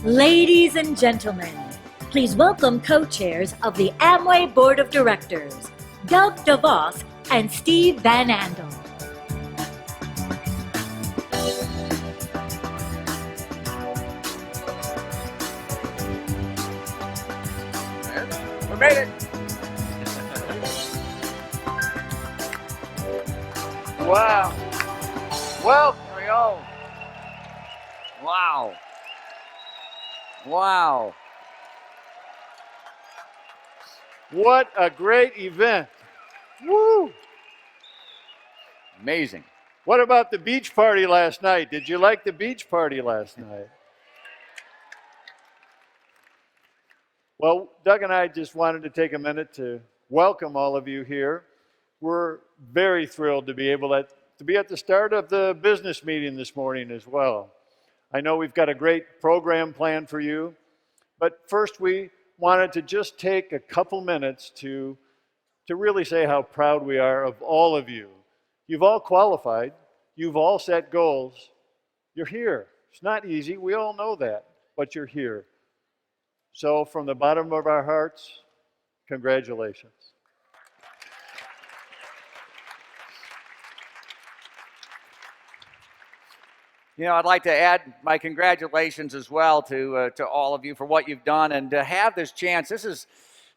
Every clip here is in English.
Ladies and gentlemen, please welcome co-chairs of the Amway Board of Directors, Doug DeVos and Steve Van Andel. We made it. Wow. Well, there we go. Wow. Wow. What a great event. Woo! Amazing. What about the beach party last night? Did you like the beach party last night? Well, Doug and I just wanted to take a minute to welcome all of you here. We're very thrilled to be able to be at the start of the business meeting this morning as well. I know we've got a great program planned for you, but first we wanted to just take a couple minutes to really say how proud we are of all of you. You've all qualified, you've all set goals, you're here. It's not easy, we all know that, but you're here. So from the bottom of our hearts, congratulations. You know, I'd like to add my congratulations as well to all of you for what you've done and to have this chance. This is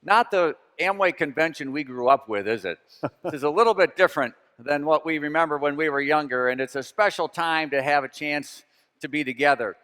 not the Amway convention we grew up with, is it? This is a little bit different than what we remember when we were younger, and it's a special time to have a chance to be together.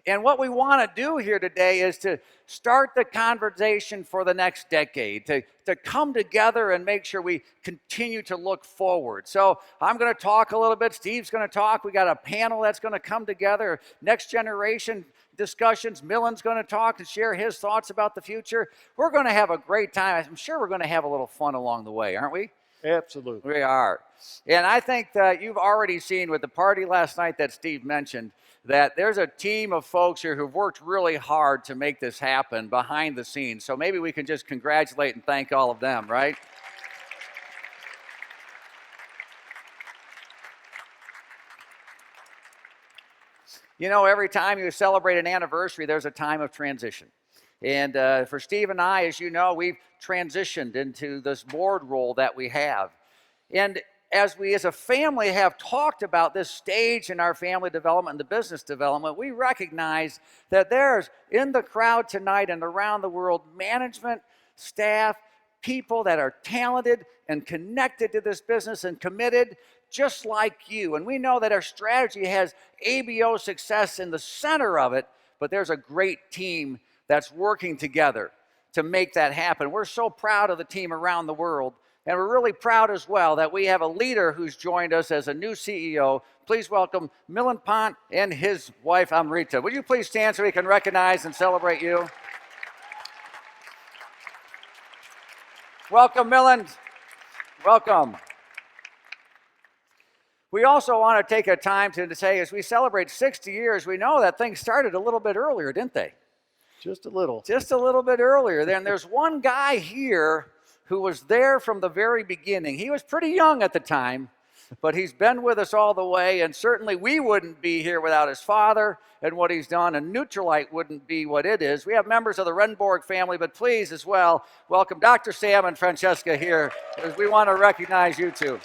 And what we want to do here today is to start the conversation for the next decade, to come together and make sure we continue to look forward. So I'm going to talk a little bit. Steve's going to talk. We got a panel that's going to come together, next generation discussions. Millen's going to talk and share his thoughts about the future. We're going to have a great time. I'm sure we're going to have a little fun along the way, aren't we? Absolutely. We are. And I think that you've already seen with the party last night that Steve mentioned that there's a team of folks here who've worked really hard to make this happen behind the scenes. So maybe we can just congratulate and thank all of them, right? You know, every time you celebrate an anniversary, there's a time of transition. And for Steve and I, as you know, we've transitioned into this board role that we have. And as we as a family have talked about this stage in our family development and the business development, we recognize that there's in the crowd tonight and around the world management, staff, people that are talented and connected to this business and committed just like you. And we know that our strategy has ABO success in the center of it, but there's a great team that's working together to make that happen. We're so proud of the team around the world. And we're really proud as well that we have a leader who's joined us as a new CEO. Please welcome Millen Pont and his wife, Amrita. Would you please stand so we can recognize and celebrate you? Welcome, Millen. Welcome. We also want to take a time to say, as we celebrate 60 years, we know that things started a little bit earlier, didn't they? Just a little. Just a little bit earlier. Then there's one guy here who was there from the very beginning. He was pretty young at the time, but he's been with us all the way, and certainly we wouldn't be here without his father and what he's done, and Nutrilite wouldn't be what it is. We have members of the Renborg family, but please as well, welcome Dr. Sam and Francesca here, as we want to recognize you two.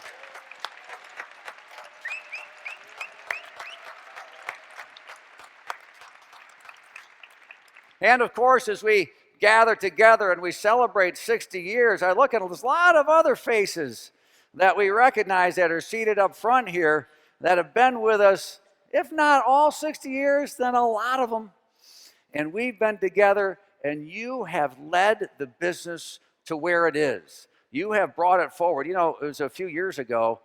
And of course, as we gather together and we celebrate 60 years, I look at a lot of other faces that we recognize that are seated up front here that have been with us, if not all 60 years, then a lot of them. And we've been together, and you have led the business to where it is. You have brought it forward. You know, it was a few years ago,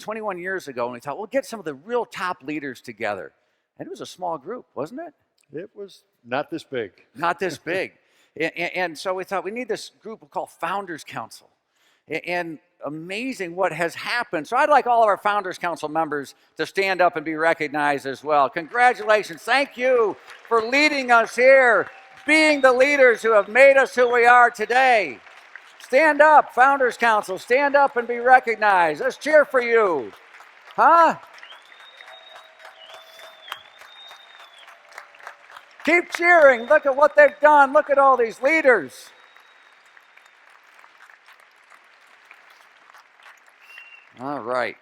21 years ago, and we thought, we'll get some of the real top leaders together. And it was a small group, wasn't it? It was not this big. Not this big. And so we thought we need this group called Founders Council. And amazing what has happened. So I'd like all of our Founders Council members to stand up and be recognized as well. Congratulations. Thank you for leading us here, being the leaders who have made us who we are today. Stand up, Founders Council. Stand up and be recognized. Let's cheer for you. Huh? Keep cheering. Look at what they've done. Look at all these leaders. All right.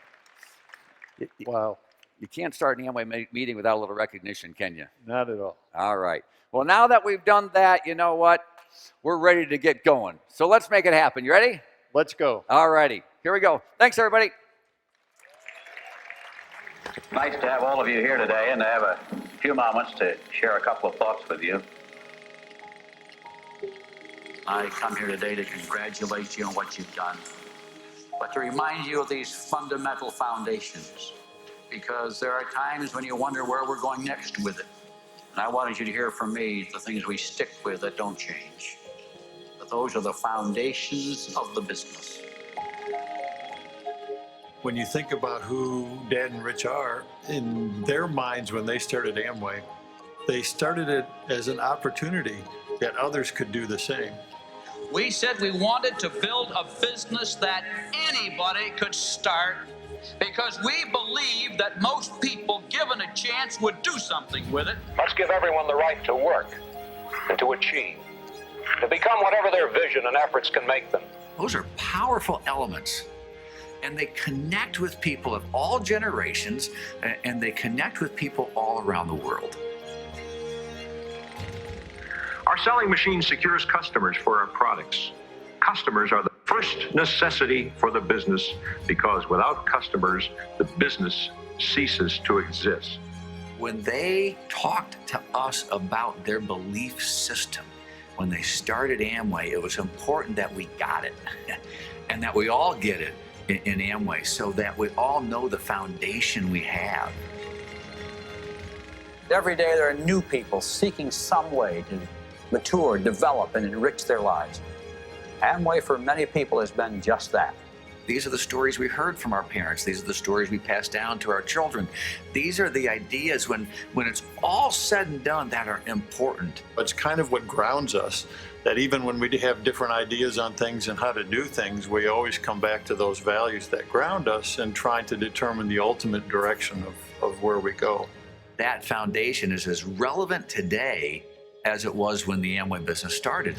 Wow. You can't start an Amway meeting without a little recognition, can you? Not at all. All right. Well, now that we've done that, you know what? We're ready to get going. So let's make it happen. You ready? Let's go. All righty. Here we go. Thanks, everybody. Nice to have all of you here today and to have a few moments to share a couple of thoughts with you. I come here today to congratulate you on what you've done, but to remind you of these fundamental foundations, because there are times when you wonder where we're going next with it. And I wanted you to hear from me the things we stick with that don't change. But those are the foundations of the business. When you think about who Dad and Rich are, in their minds when they started Amway, they started it as an opportunity that others could do the same. We said we wanted to build a business that anybody could start because we believe that most people given a chance would do something with it. Let's give everyone the right to work and to achieve, to become whatever their vision and efforts can make them. Those are powerful elements. And they connect with people of all generations, and they connect with people all around the world. Our selling machine secures customers for our products. Customers are the first necessity for the business because without customers, the business ceases to exist. When they talked to us about their belief system, when they started Amway, it was important that we got it and that we all get it in Amway so that we all know the foundation we have. Every day there are new people seeking some way to mature, develop, and enrich their lives. Amway for many people has been just that. These are the stories we heard from our parents. These are the stories we passed down to our children. These are the ideas when it's all said and done that are important. It's kind of what grounds us, that even when we have different ideas on things and how to do things, we always come back to those values that ground us and trying to determine the ultimate direction of where we go. That foundation is as relevant today as it was when the Amway business started.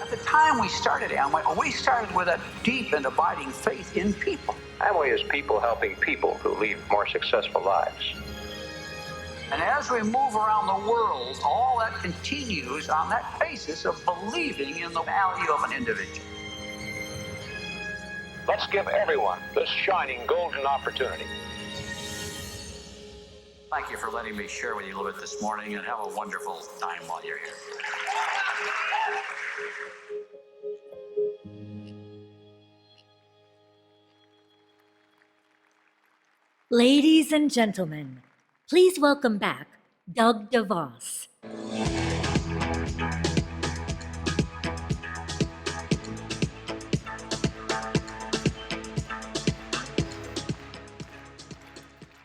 At the time we started Amway, we started with a deep and abiding faith in people. Amway is people helping people who lead more successful lives. And as we move around the world, all that continues on that basis of believing in the value of an individual. Let's give everyone this shining golden opportunity. Thank you for letting me share with you a little bit this morning, and have a wonderful time while you're here. Ladies and gentlemen, please welcome back Doug DeVos.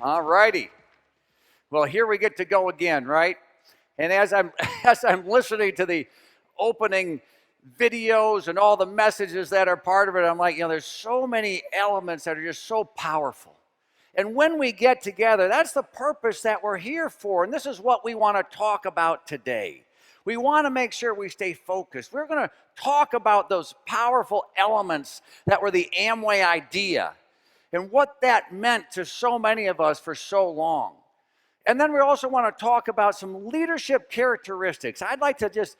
All righty. Well, here we get to go again, right? And as I'm listening to the opening videos and all the messages that are part of it, I'm like, there's so many elements that are just so powerful. And when we get together, that's the purpose that we're here for. And this is what we want to talk about today. We want to make sure we stay focused. We're going to talk about those powerful elements that were the Amway idea and what that meant to so many of us for so long. And then we also want to talk about some leadership characteristics. I'd like to just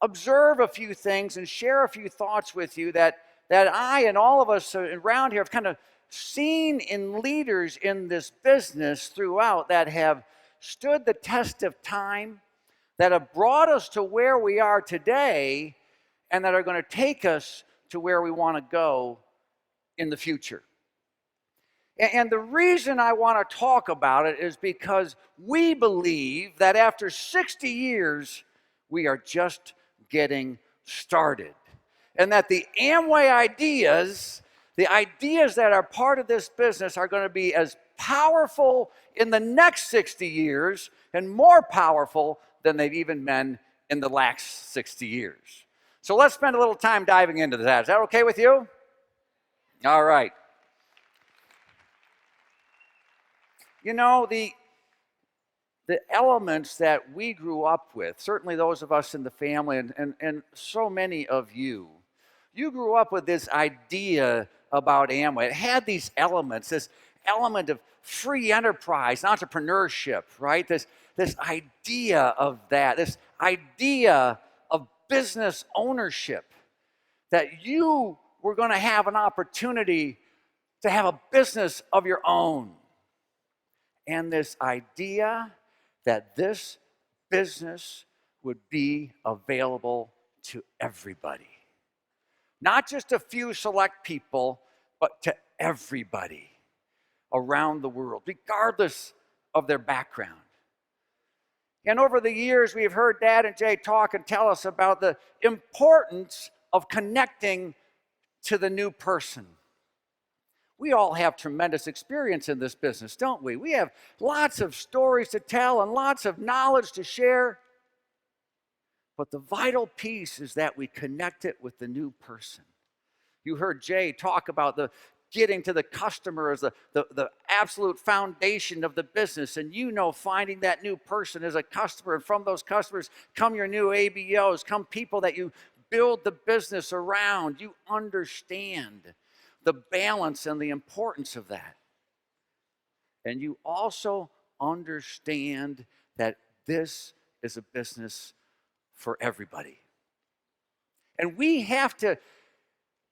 observe a few things and share a few thoughts with you that I and all of us around here have kind of seen in leaders in this business throughout that have stood the test of time, that have brought us to where we are today, and that are going to take us to where we want to go in the future. And the reason I want to talk about it is because we believe that after 60 years, we are just getting started. And that the Amway ideas, the ideas that are part of this business, are going to be as powerful in the next 60 years and more powerful than they've even been in the last 60 years. So let's spend a little time diving into that. Is that okay with you? All right. You know, the elements that we grew up with, certainly those of us in the family and so many of you grew up with this idea about Amway. It had these elements, this element of free enterprise, entrepreneurship, right? This idea of that, this idea of business ownership, that you were going to have an opportunity to have a business of your own. And this idea that this business would be available to everybody. Not just a few select people, but to everybody around the world, regardless of their background. And over the years, we've heard Dad and Jay talk and tell us about the importance of connecting to the new person. We all have tremendous experience in this business, don't we? We have lots of stories to tell and lots of knowledge to share. But the vital piece is that we connect it with the new person. You heard Jay talk about the getting to the customer as the absolute foundation of the business. And you know, finding that new person as a customer, and from those customers come your new ABOs, come people that you build the business around. You understand the balance and the importance of that. And you also understand that this is a business for everybody. And we have to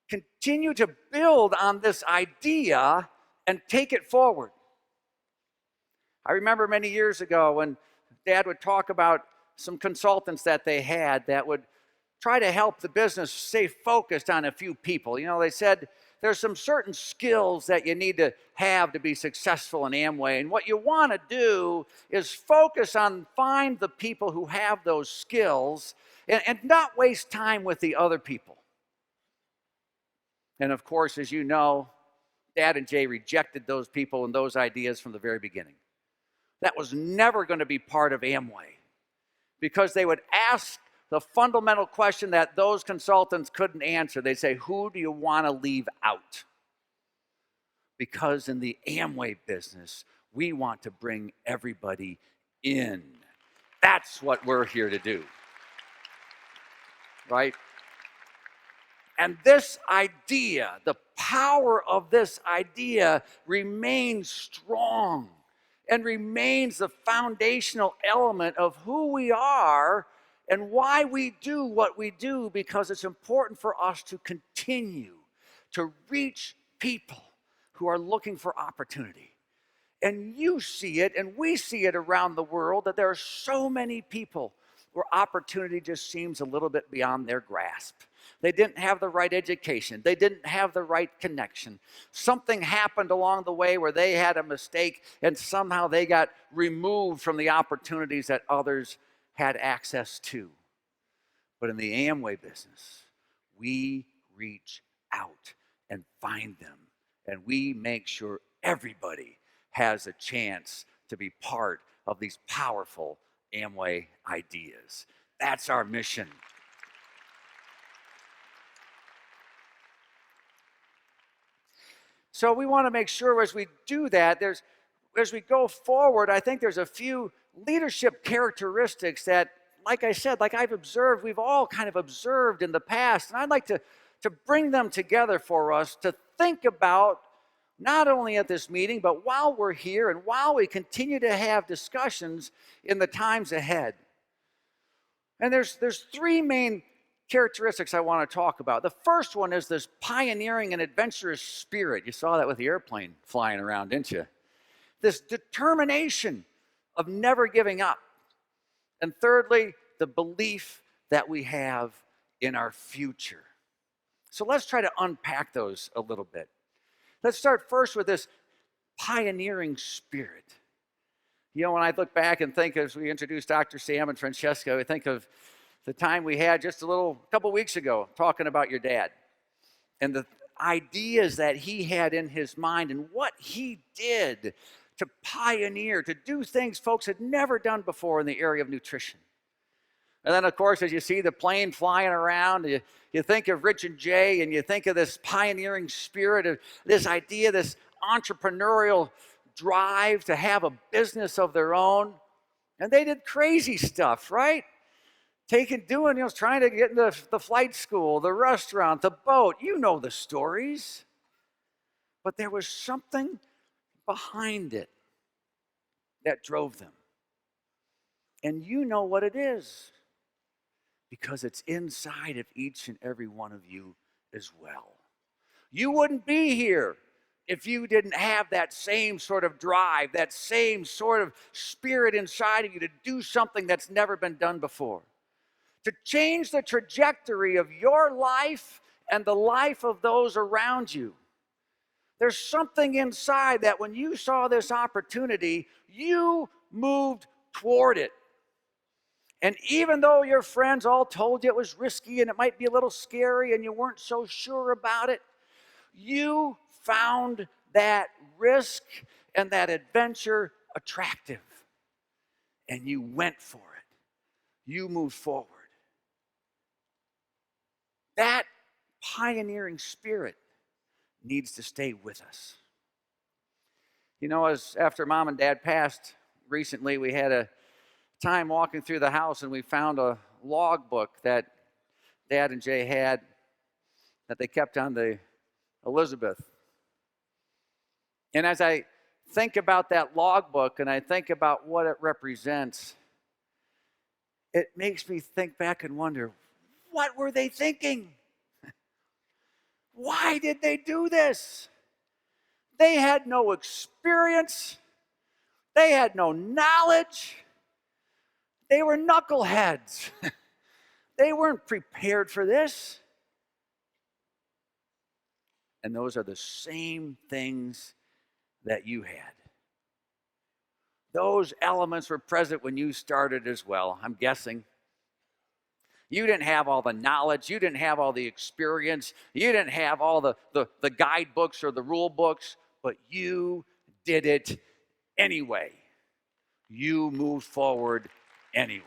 continue to build on this idea and take it forward. I remember many years ago when Dad would talk about some consultants that they had that would try to help the business stay focused on a few people. You know, they said there's some certain skills that you need to have to be successful in Amway. And what you want to do is focus on find the people who have those skills and not waste time with the other people. And of course, as you know, Dad and Jay rejected those people and those ideas from the very beginning. That was never going to be part of Amway, because they would ask the fundamental question that those consultants couldn't answer. They'd say, who do you want to leave out? Because in the Amway business, we want to bring everybody in. That's what we're here to do, right? And this idea, the power of this idea remains strong and remains the foundational element of who we are and why we do what we do, because it's important for us to continue to reach people who are looking for opportunity. And you see it, and we see it around the world, that there are so many people where opportunity just seems a little bit beyond their grasp. They didn't have the right education. They didn't have the right connection. Something happened along the way where they had a mistake, and somehow they got removed from the opportunities that others had access to. But in the Amway business, we reach out and find them, and we make sure everybody has a chance to be part of these powerful Amway ideas. That's our mission. So we want to make sure as we do that, as we go forward, I think there's a few leadership characteristics that, like I said, like I've observed, we've all kind of observed in the past. And I'd like to bring them together for us to think about, not only at this meeting, but while we're here and while we continue to have discussions in the times ahead. And there's three main characteristics I want to talk about. The first one is this pioneering and adventurous spirit. You saw that with the airplane flying around, didn't you? This determination of never giving up. And thirdly, the belief that we have in our future. So let's try to unpack those a little bit. Let's start first with this pioneering spirit. You know, when I look back and think, as we introduced Dr. Sam and Francesca, I think of the time we had just a couple weeks ago talking about your dad and the ideas that he had in his mind and what he did to pioneer, to do things folks had never done before in the area of nutrition. And then, of course, as you see the plane flying around, you think of Rich and Jay, and you think of this pioneering spirit, of this idea, this entrepreneurial drive to have a business of their own. And they did crazy stuff, right? Trying to get into the flight school, the restaurant, the boat. You know the stories. But there was something behind it that drove them. And you know what it is, because it's inside of each and every one of you as well. You wouldn't be here if you didn't have that same sort of drive, that same sort of spirit inside of you to do something that's never been done before, to change the trajectory of your life and the life of those around you. There's something inside that when you saw this opportunity, you moved toward it. And even though your friends all told you it was risky and it might be a little scary and you weren't so sure about it, you found that risk and that adventure attractive. And you went for it. You moved forward. That pioneering spirit needs to stay with us. You know, as after Mom and Dad passed recently, we had a time walking through the house and we found a logbook that Dad and Jay had that they kept on the Elizabeth. And as I think about that logbook and I think about what it represents, it makes me think back and wonder, what were they thinking? Why did they do this? They had no experience. They had no knowledge. They were knuckleheads. They weren't prepared for this. And those are the same things that you had. Those elements were present when you started as well, I'm guessing. You didn't have all the knowledge. You didn't have all the experience. You didn't have all the guidebooks or the rule books, but you did it anyway. You moved forward anyway.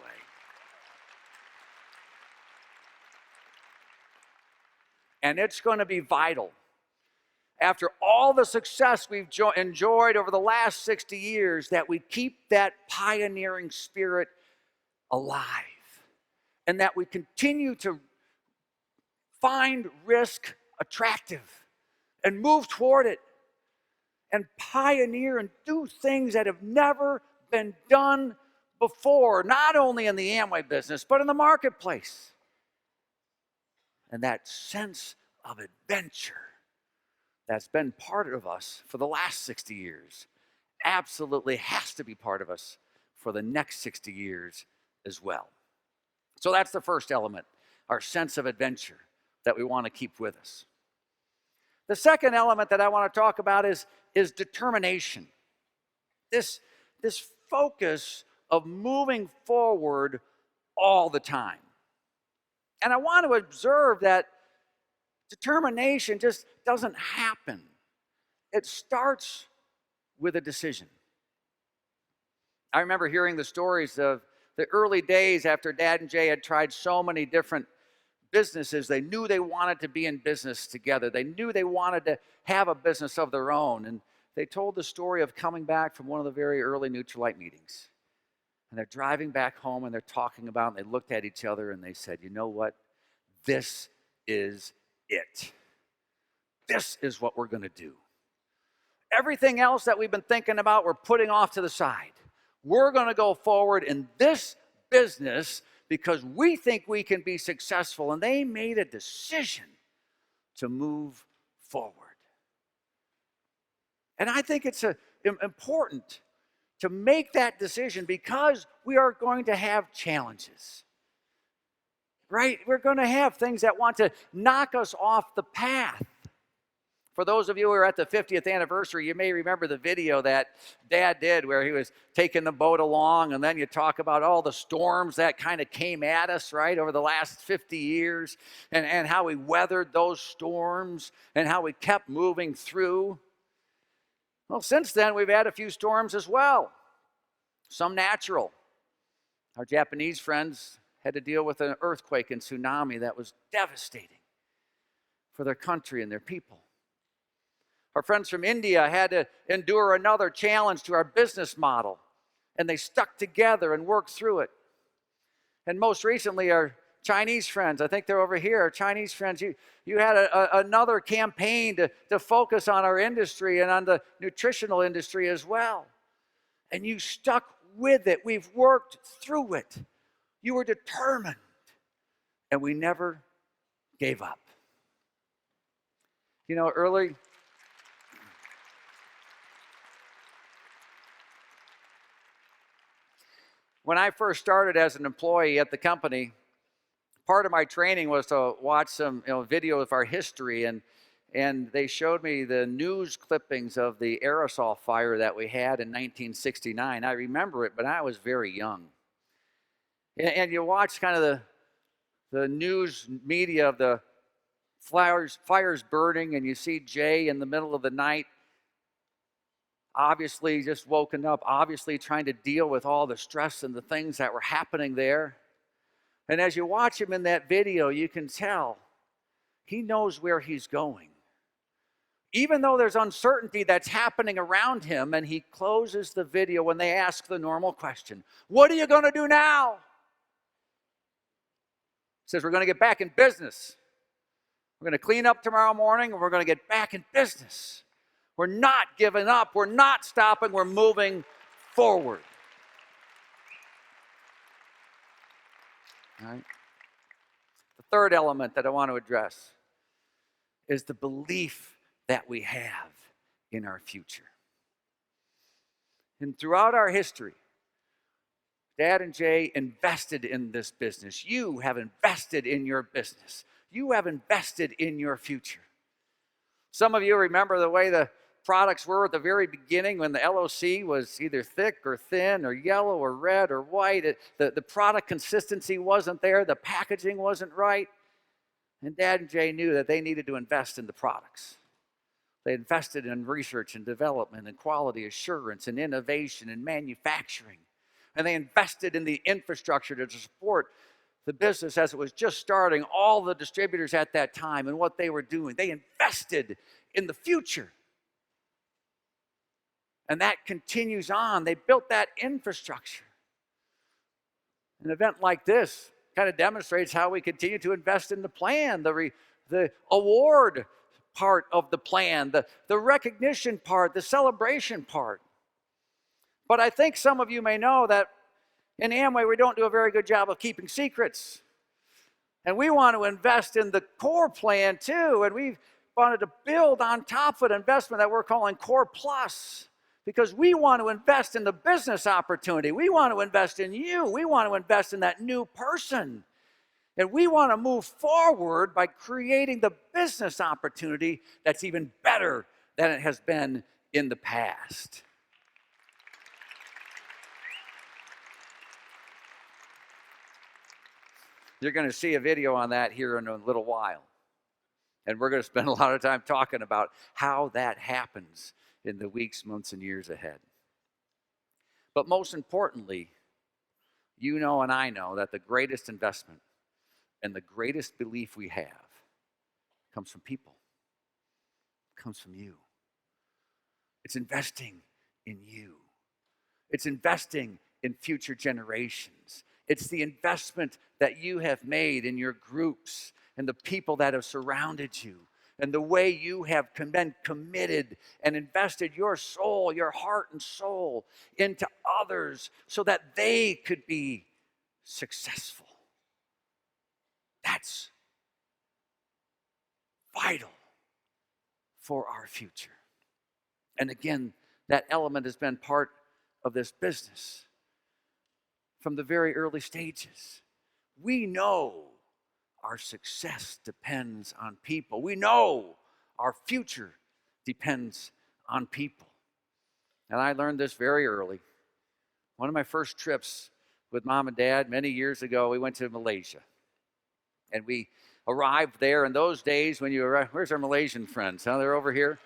And it's going to be vital, after all the success we've enjoyed over the last 60 years, that we keep that pioneering spirit alive. And that we continue to find risk attractive and move toward it and pioneer and do things that have never been done before, not only in the Amway business, but in the marketplace. And that sense of adventure that's been part of us for the last 60 years absolutely has to be part of us for the next 60 years as well. So that's the first element, our sense of adventure that we want to keep with us. The second element that I want to talk about is determination. This focus of moving forward all the time. And I want to observe that determination just doesn't happen. It starts with a decision. I remember hearing the stories of the early days after Dad and Jay had tried so many different businesses. They knew they wanted to be in business together. They knew they wanted to have a business of their own. And they told the story of coming back from one of the very early Nutrilite meetings. And they're driving back home and they're talking about, and they looked at each other and they said, you know what? This is it. This is what we're going to do. Everything else that we've been thinking about, we're putting off to the side. We're going to go forward in this business because we think we can be successful. And they made a decision to move forward. And I think it's important to make that decision because we are going to have challenges. Right? We're going to have things that want to knock us off the path. For those of you who are at the 50th anniversary, you may remember the video that Dad did where he was taking the boat along, and then you talk about all the storms that kind of came at us, right, over the last 50 years, and how we weathered those storms and how we kept moving through. Well, since then, we've had a few storms as well, some natural. Our Japanese friends had to deal with an earthquake and tsunami that was devastating for their country and their people. Our friends from India had to endure another challenge to our business model, and they stuck together and worked through it. And most recently, our Chinese friends, I think they're over here, our Chinese friends, you had another campaign to focus on our industry and on the nutritional industry as well. And you stuck with it. We've worked through it. You were determined, and we never gave up. You know, when I first started as an employee at the company, part of my training was to watch some video of our history, and they showed me the news clippings of the aerosol fire that we had in 1969. I remember it, but I was very young. And you watch kind of the news media of the fires burning, and you see Jay in the middle of the night, obviously just woken up, obviously trying to deal with all the stress and the things that were happening there. And as you watch him in that video, you can tell he knows where he's going. Even though there's uncertainty that's happening around him, and he closes the video when they ask the normal question, "What are you going to do now?" He says, "We're going to get back in business. We're going to clean up tomorrow morning, and we're going to get back in business. We're not giving up. We're not stopping. We're moving forward." All right. The third element that I want to address is the belief that we have in our future. And throughout our history, Dad and Jay invested in this business. You have invested in your business. You have invested in your future. Some of you remember the way the products were at the very beginning when the LOC was either thick or thin or yellow or red or white. The product consistency wasn't there. The packaging wasn't right. And Dad and Jay knew that they needed to invest in the products. They invested in research and development and quality assurance and innovation and manufacturing. And they invested in the infrastructure to support the business as it was just starting, all the distributors at that time and what they were doing. They invested in the future. And that continues on. They built that infrastructure. An event like this kind of demonstrates how we continue to invest in the plan, the award part of the plan, the recognition part, the celebration part. But I think some of you may know that in Amway, we don't do a very good job of keeping secrets. And we want to invest in the core plan too. And we've wanted to build on top of an investment that we're calling Core Plus, because we want to invest in the business opportunity. We want to invest in you. We want to invest in that new person. And we want to move forward by creating the business opportunity that's even better than it has been in the past. You're going to see a video on that here in a little while. And we're going to spend a lot of time talking about how that happens in the weeks, months, and years ahead. But most importantly, you know and I know that the greatest investment and the greatest belief we have comes from people, comes from you. It's investing in you. It's investing in future generations. It's the investment that you have made in your groups and the people that have surrounded you, and the way you have been committed and invested your soul, your heart and soul into others so that they could be successful. That's vital for our future. And again, that element has been part of this business from the very early stages. We know our success depends on people. We know our future depends on people. And I learned this very early. One of my first trips with Mom and Dad many years ago, we went to Malaysia. And we arrived there in those days when you arrived. Where's our Malaysian friends? Huh? They're over here.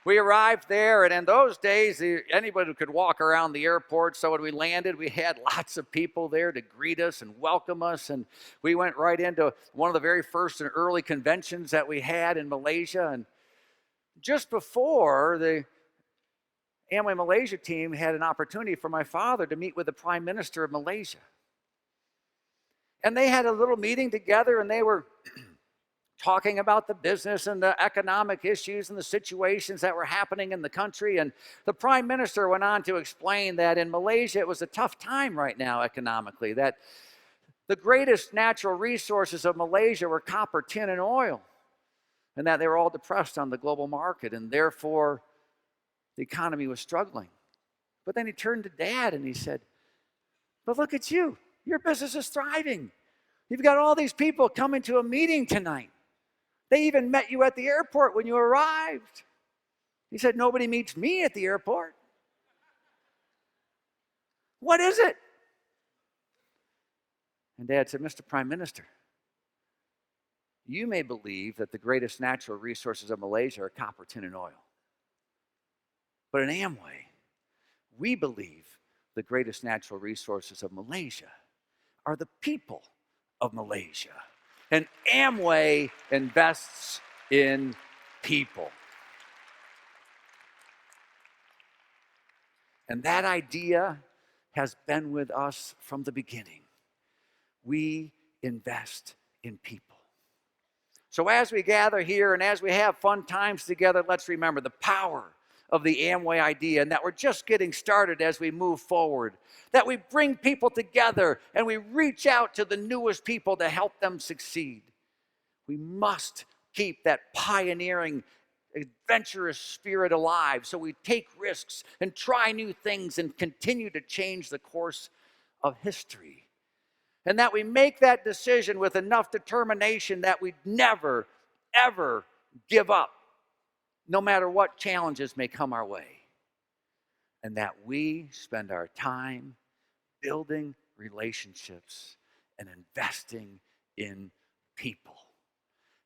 We arrived there, and in those days, anybody could walk around the airport. So when we landed, we had lots of people there to greet us and welcome us. And we went right into one of the very first and early conventions that we had in Malaysia. And just before, the Amway Malaysia team had an opportunity for my father to meet with the Prime Minister of Malaysia. And they had a little meeting together, and they were talking about the business and the economic issues and the situations that were happening in the country. And the Prime Minister went on to explain that in Malaysia, it was a tough time right now economically, that the greatest natural resources of Malaysia were copper, tin, and oil, and that they were all depressed on the global market, and therefore the economy was struggling. But then he turned to Dad and he said, "But look at you. Your business is thriving. You've got all these people coming to a meeting tonight. They even met you at the airport when you arrived." He said, "Nobody meets me at the airport." "What is it?" And Dad said, "Mr. Prime Minister, you may believe that the greatest natural resources of Malaysia are copper, tin, and oil. But in Amway, we believe the greatest natural resources of Malaysia are the people of Malaysia. And Amway invests in people." And that idea has been with us from the beginning. We invest in people. So as we gather here and as we have fun times together, let's remember the power of the Amway idea, and that we're just getting started as we move forward, that we bring people together and we reach out to the newest people to help them succeed. We must keep that pioneering, adventurous spirit alive, so we take risks and try new things and continue to change the course of history. And that we make that decision with enough determination that we never, ever give up, no matter what challenges may come our way. And that we spend our time building relationships and investing in people.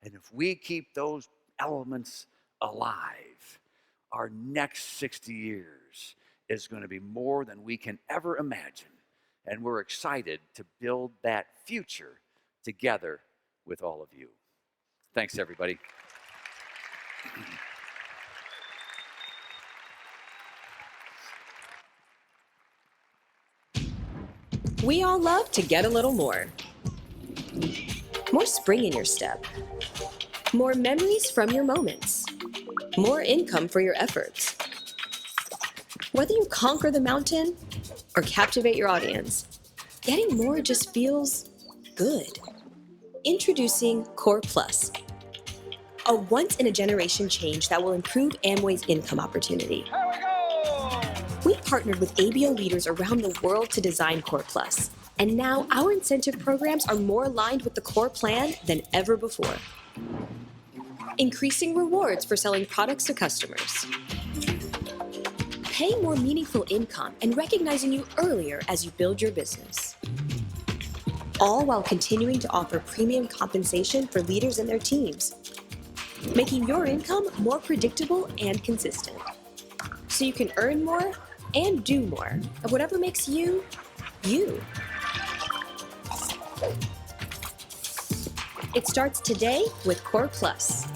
And if we keep those elements alive, our next 60 years is going to be more than we can ever imagine. And we're excited to build that future together with all of you. Thanks, everybody. We all love to get a little more. More spring in your step. More memories from your moments. More income for your efforts. Whether you conquer the mountain or captivate your audience, getting more just feels good. Introducing Core Plus, a once-in-a-generation change that will improve Amway's income opportunity. Here we go! We partnered with ABO leaders around the world to design Core Plus, and now our incentive programs are more aligned with the Core plan than ever before. Increasing rewards for selling products to customers. Paying more meaningful income and recognizing you earlier as you build your business. All while continuing to offer premium compensation for leaders and their teams, making your income more predictable and consistent, so you can earn more and do more of whatever makes you, you. It starts today with Core Plus.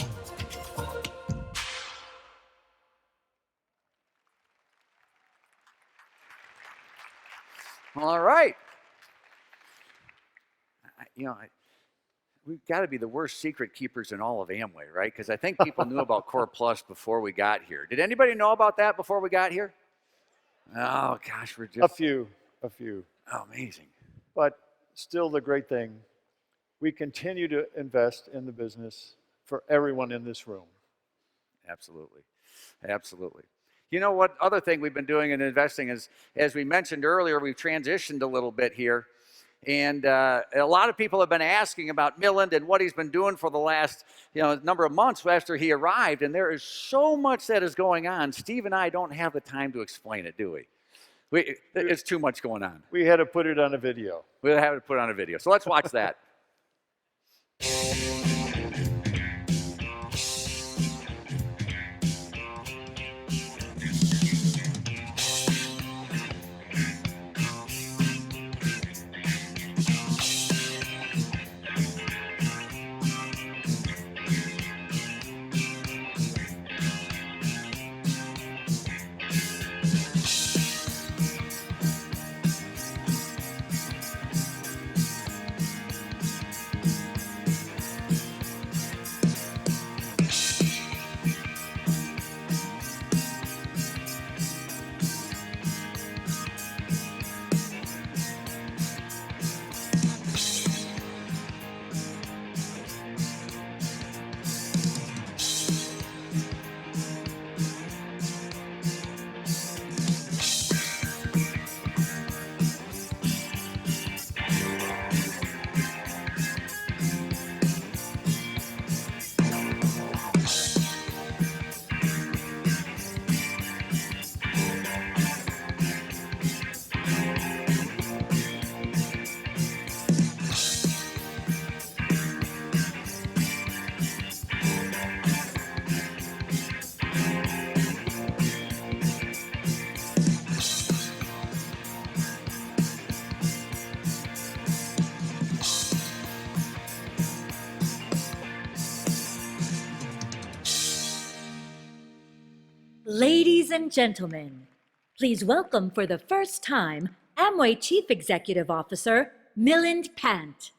All right. We've got to be the worst secret keepers in all of Amway, right? Because I think people knew about Core Plus before we got here. Did anybody know about that before we got here? Oh, gosh, we're just... A few. Oh, amazing. But still the great thing, we continue to invest in the business for everyone in this room. Absolutely. Absolutely. You know what other thing we've been doing in investing is, as we mentioned earlier, we've transitioned a little bit here. And a lot of people have been asking about Milland and what he's been doing for the last number of months after he arrived. And there is so much that is going on. Steve and I don't have the time to explain it, do we? It's too much going on. We had to put it on a video. We had to put it on a video. So let's watch that. Ladies and gentlemen, please welcome for the first time Amway Chief Executive Officer Milind Pant.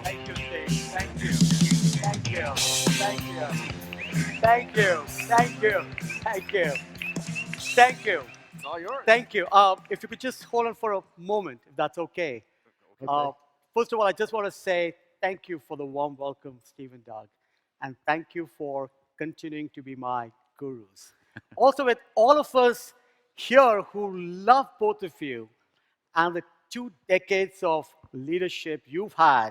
Thank you, Steve. Thank you. Thank you. Thank you. Thank you. Thank you. Thank you. Thank you. It's all yours. Thank you. If you could just hold on for a moment, if that's okay. First of all, I just want to say thank you for the warm welcome, Steve and Doug. And thank you for continuing to be my gurus. Also, with all of us here who love both of you and the 2 decades of leadership you've had,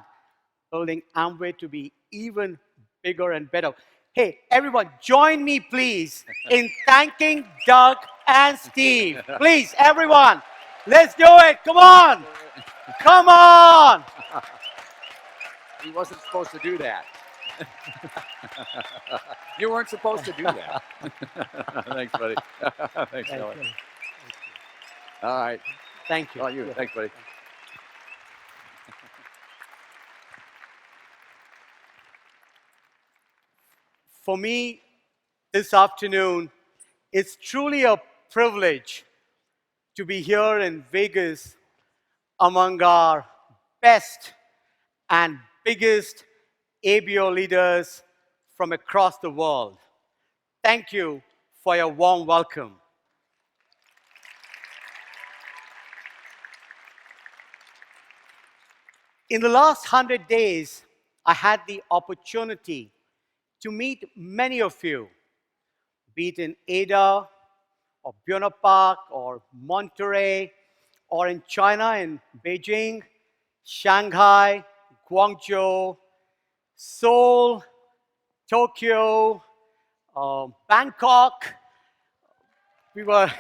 building Amway to be even bigger and better. Hey, everyone, join me, please, in thanking Doug and Steve. Please, everyone, let's do it. Come on. Come on. He wasn't supposed to do that. You weren't supposed to do that. Thanks, buddy. Thanks, Thank Kelly. you. All right. Thank you. All you. Thanks, buddy. For me, this afternoon, it's truly a privilege to be here in Vegas among our best and biggest ABO leaders from across the world. Thank you for your warm welcome. In the last 100 days, I had the opportunity to meet many of you, be it in Ada, or Buena Park, or Monterey, or in China, in Beijing, Shanghai, Guangzhou, Seoul, Tokyo, Bangkok. We were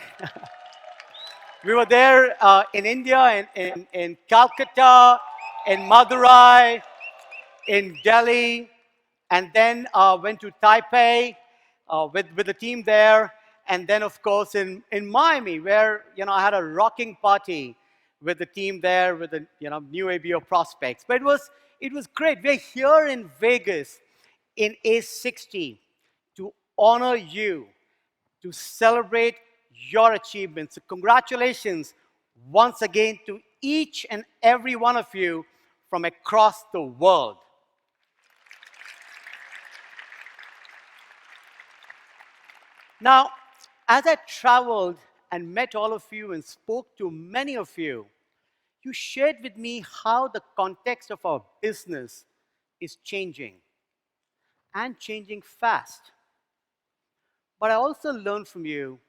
there in India, in Calcutta, in Madurai, in Delhi, and then went to Taipei with the team there, and then of course in Miami, where I had a rocking party with the team there with the new ABO prospects. But it was great. We're here in Vegas in A60 to honor you, to celebrate your achievements. So congratulations once again to each and every one of you from across the world. Now, as I traveled and met all of you and spoke to many of you, you shared with me how the context of our business is changing and changing fast. But I also learned from you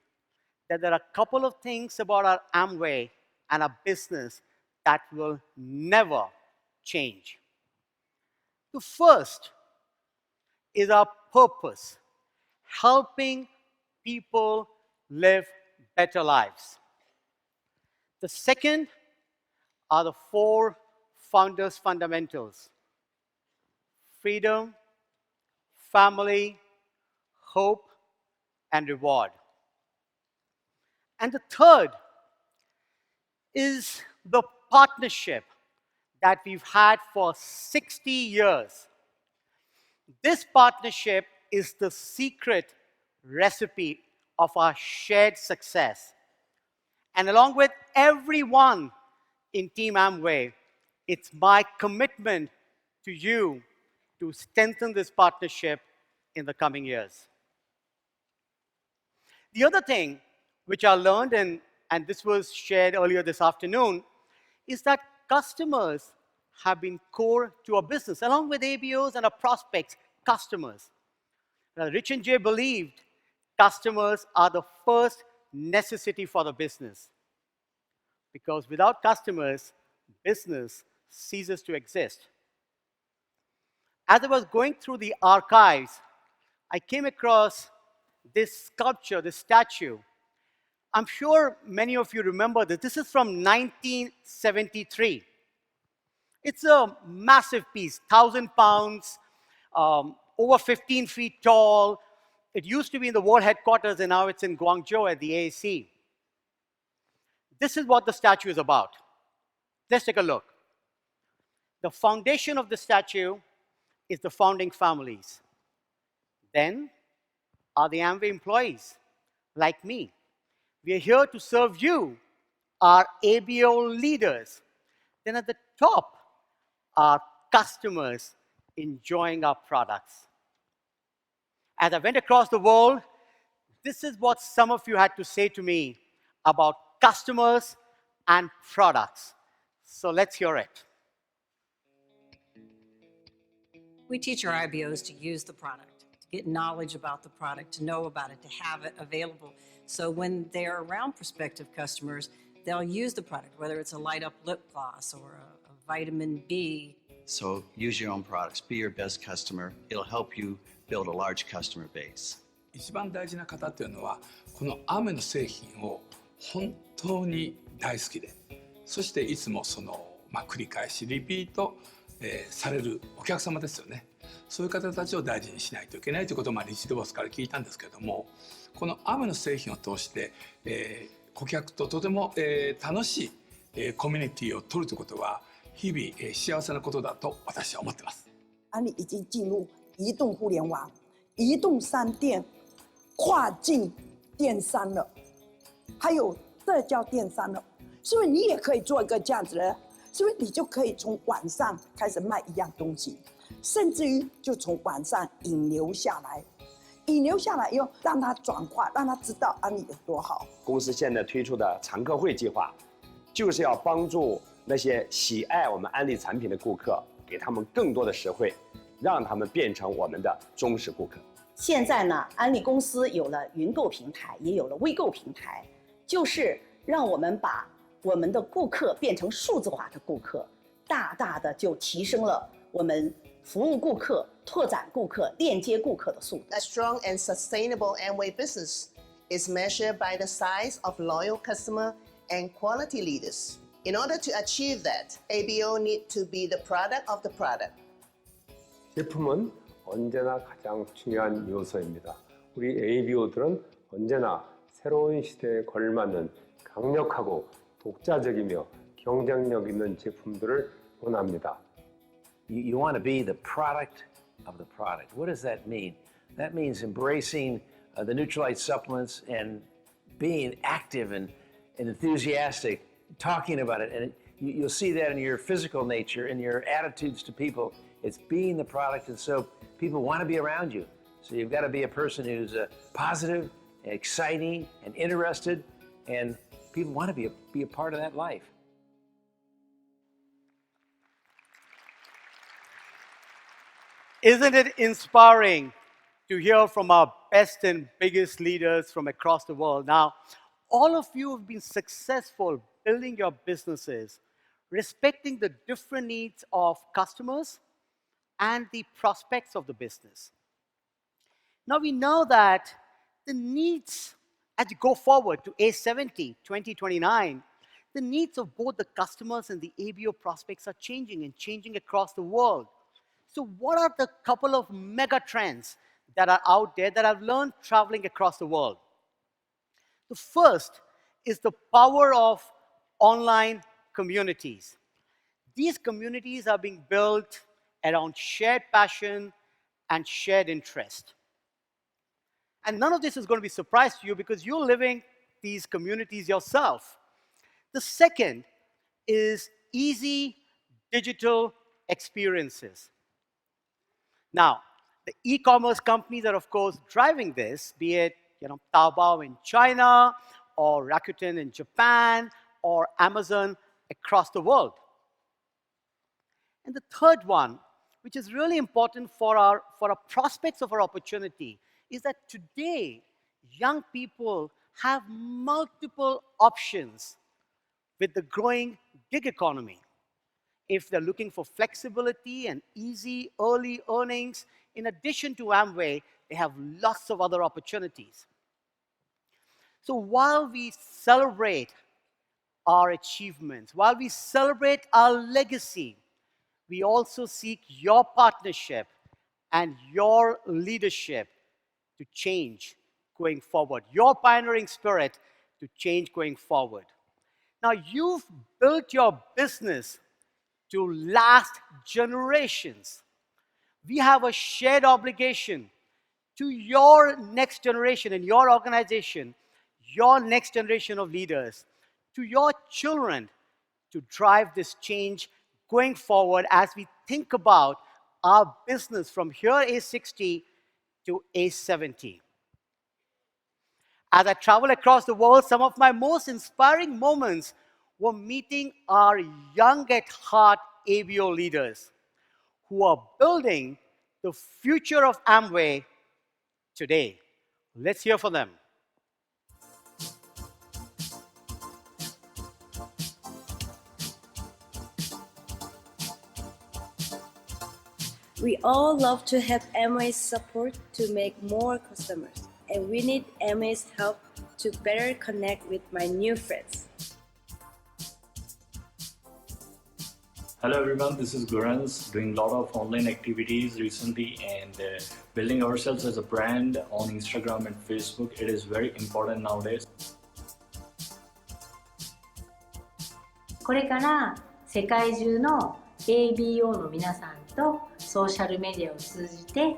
that there are a couple of things about our Amway and our business that will never change. The first is our purpose, helping people live better lives. The second are the 4 founders' fundamentals: freedom, family, hope, and reward. And the third is the partnership that we've had for 60 years. This partnership is the secret recipe of our shared success. And along with everyone in Team Amway, it's my commitment to you to strengthen this partnership in the coming years. The other thing which I learned, and this was shared earlier this afternoon, is that customers have been core to our business, along with ABOs and our prospects, customers. Now, Rich and Jay believed customers are the first necessity for the business, because without customers, business ceases to exist. As I was going through the archives, I came across this sculpture, this statue. I'm sure many of you remember this. This is from 1973. It's a massive piece, 1,000 pounds, over 15 feet tall. It used to be in the world headquarters, and now it's in Guangzhou at the AAC. This is what the statue is about. Let's take a look. The foundation of the statue is the founding families. Then are the Amway employees, like me. We are here to serve you, our ABO leaders. Then at the top are customers enjoying our products. As I went across the world, this is what some of you had to say to me about customers and products. So let's hear it. We teach our IBOs to use the product, to get knowledge about the product, to know about it, to have it available. So when they're around prospective customers, they'll use the product, whether it's a light up lip gloss or a vitamin B. So use your own products, be your best customer. It'll help you build a large customer base. 一番大事な方っていうのはこのアメの製品を本当に大好きで、そしていつも繰り返しリピート、されるお客様ですよね。そういう方たちを大事にしないといけないということをリチドボスから聞いたんですけれども、このアメの製品を通して、顧客ととても、楽しい、コミュニティを取るということは日々、幸せなことだと私は思ってます。安利已经进入移动互联网、移动商店、跨境电商了，还有社交电商了，是不是你也可以做一个这样子的？是不是你就可以从网上开始卖一样东西，甚至于就从网上引流下来，引流下来以后让他转化，让他知道安利有多好。公司现在推出的常客会计划，就是要帮助那些喜爱我们安利产品的顾客，给他们更多的实惠，让他们变成我们的忠实顾客。现在呢，安利公司有了云购平台，也有了微购平台，就是让我们把我们的顾客变成数字化的顾客，大大的就提升了我们服务顾客、拓展顾客、链接顾客的速度。A strong and sustainable Amway business is measured by the size of loyal customer and quality leaders. In order to achieve that, ABO need to be the product of the product. 제품은 언제나 가장 중요한 요소입니다. 우리 ABO들은 언제나 새로운 시대에 걸맞는 강력하고 독자적이며 경쟁력 있는 제품들을 원합니다. You want to be the product of the product. What does that mean? That means embracing the Nutrilite supplements and being active and enthusiastic, talking about it. And you'll see that in your physical nature, in your attitudes to people. It's being the product, and so people want to be around you. So you've got to be a person who's positive, and exciting, and interested, and people want to be a part of that life. Isn't it inspiring to hear from our best and biggest leaders from across the world? Now, all of you have been successful building your businesses, respecting the different needs of customers and the prospects of the business. Now we know that the needs, as you go forward to A60 2029, the needs of both the customers and the ABO prospects are changing and changing across the world. So what are the couple of mega trends that are out there that I've learned traveling across the world? The first is the power of online communities. These communities are being built around shared passion and shared interest. And none of this is going to be a surprise to you because you're living these communities yourself. The second is easy digital experiences. Now, the e-commerce companies are, of course, driving this, be it Taobao in China, or Rakuten in Japan, or Amazon across the world. And the third one, which is really important for our prospects of our opportunity, is that today, young people have multiple options with the growing gig economy. If they're looking for flexibility and easy early earnings, in addition to Amway, they have lots of other opportunities. So while we celebrate our achievements, while we celebrate our legacy, we also seek your partnership and your leadership to change going forward, your pioneering spirit to change going forward. Now, you've built your business to last generations. We have a shared obligation to your next generation in your organization, your next generation of leaders, to your children, to drive this change going forward as we think about our business from here A60 to A70. As I travel across the world, some of my most inspiring moments were meeting our young at heart ABO leaders who are building the future of Amway today. Let's hear from them. We all love to have Amway's support to make more customers, and we need Amway's help to better connect with my new friends. Hello everyone, this is Gurans, doing a lot of online activities recently and building ourselves as a brand on Instagram and Facebook. It is very important nowadays. これから世界中の ABO の皆さんとソーシャルメディアを通じて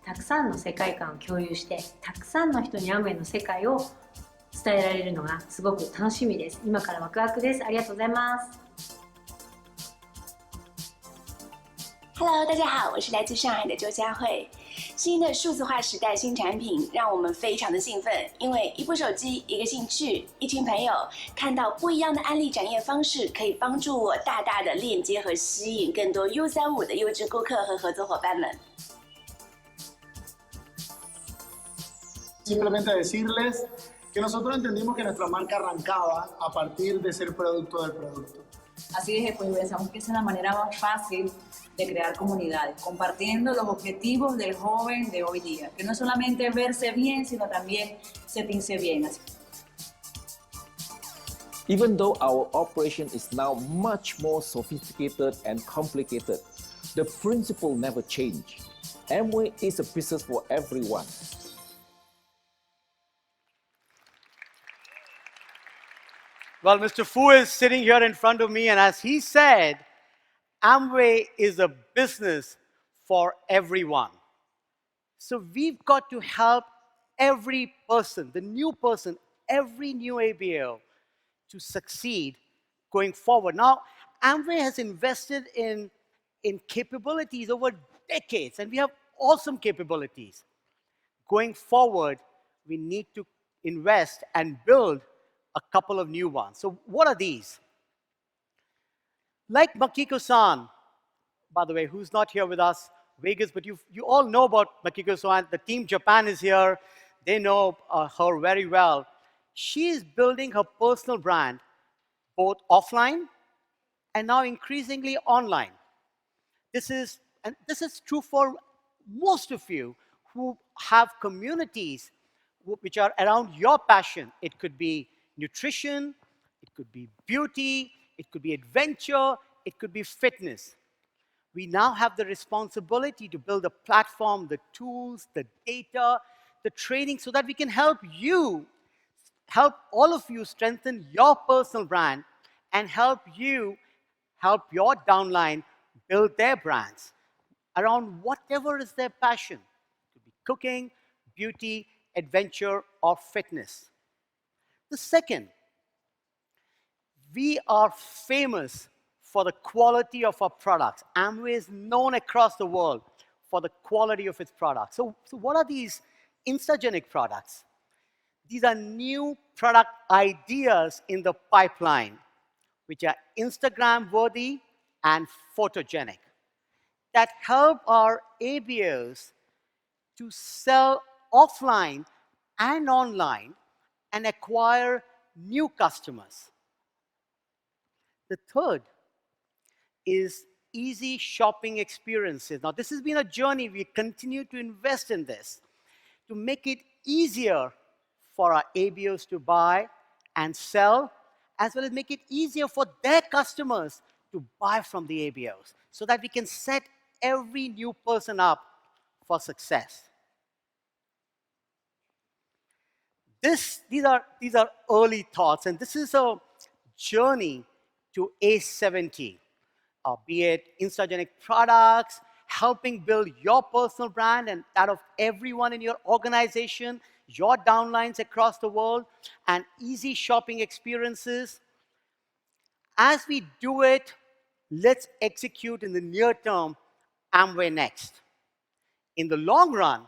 たくさんの世界観を共有してたくさんの人にアムウェイの世界を伝えられるのがすごく楽しみです。今からワクワクです。ありがとうございます。Hello， 大家好，我是来自上海的周佳慧。新的数字化时代新产品让我们非常的兴奋，因为一部手机、一个兴趣、一群朋友，看到不一样的案例展现方式，可以帮助我大大的链接和吸引更多 U35 的优质顾客和合作伙伴们。Simplemente decirles que nosotros entendimos que nuestra marca arrancaba a partir de ser producto del producto. Así es, pues pensamos que esa es la manera más fácil de crear comunidades, compartiendo los objetivos del joven de hoy día, que no es solamente verse bien, sino también sentirse bien. Even though our operation is now much more sophisticated and complicated, the principle never changed. Amway is a business for everyone. Well, Mr. Fu is sitting here in front of me, and as he said, Amway is a business for everyone. So we've got to help every person, the new person, every new ABO to succeed going forward. Now, Amway has invested in capabilities over decades, and we have awesome capabilities. Going forward, we need to invest and build a couple of new ones. So what are these? Like Makiko-san, by the way, who's not here with us, Vegas, but you all know about Makiko-san. The team Japan is here. They know her very well. She is building her personal brand, both offline and now increasingly online. This is true for most of you who have communities which are around your passion. It could be nutrition, it could be beauty, it could be adventure, it could be fitness. We now have the responsibility to build a platform, the tools, the data, the training, so that we can help all of you strengthen your personal brand and help your downline build their brands around whatever is their passion. It could be cooking, beauty, adventure, or fitness. The second, we are famous for the quality of our products. Amway is known across the world for the quality of its products. So what are these Instagenic products? These are new product ideas in the pipeline, which are Instagram-worthy and photogenic, that help our ABOs to sell offline and online and acquire new customers. The third is easy shopping experiences. Now, this has been a journey. We continue to invest in this to make it easier for our ABOs to buy and sell, as well as make it easier for their customers to buy from the ABOs, so that we can set every new person up for success. These are early thoughts, and this is a journey to A70, be it Instagenic products helping build your personal brand and that of everyone in your organization, your downlines across the world, and easy shopping experiences. As we do it, let's execute in the near term Amway Next. In the long run,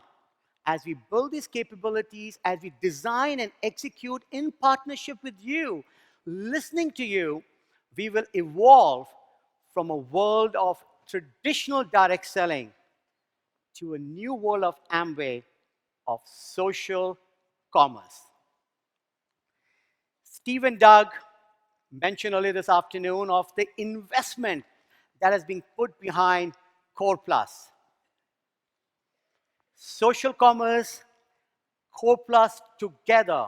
as we build these capabilities, as we design and execute in partnership with you, listening to you, we will evolve from a world of traditional direct selling to a new world of Amway, of social commerce. Steve and Doug mentioned earlier this afternoon of the investment that has been put behind Core Plus. Social commerce, Core Plus together.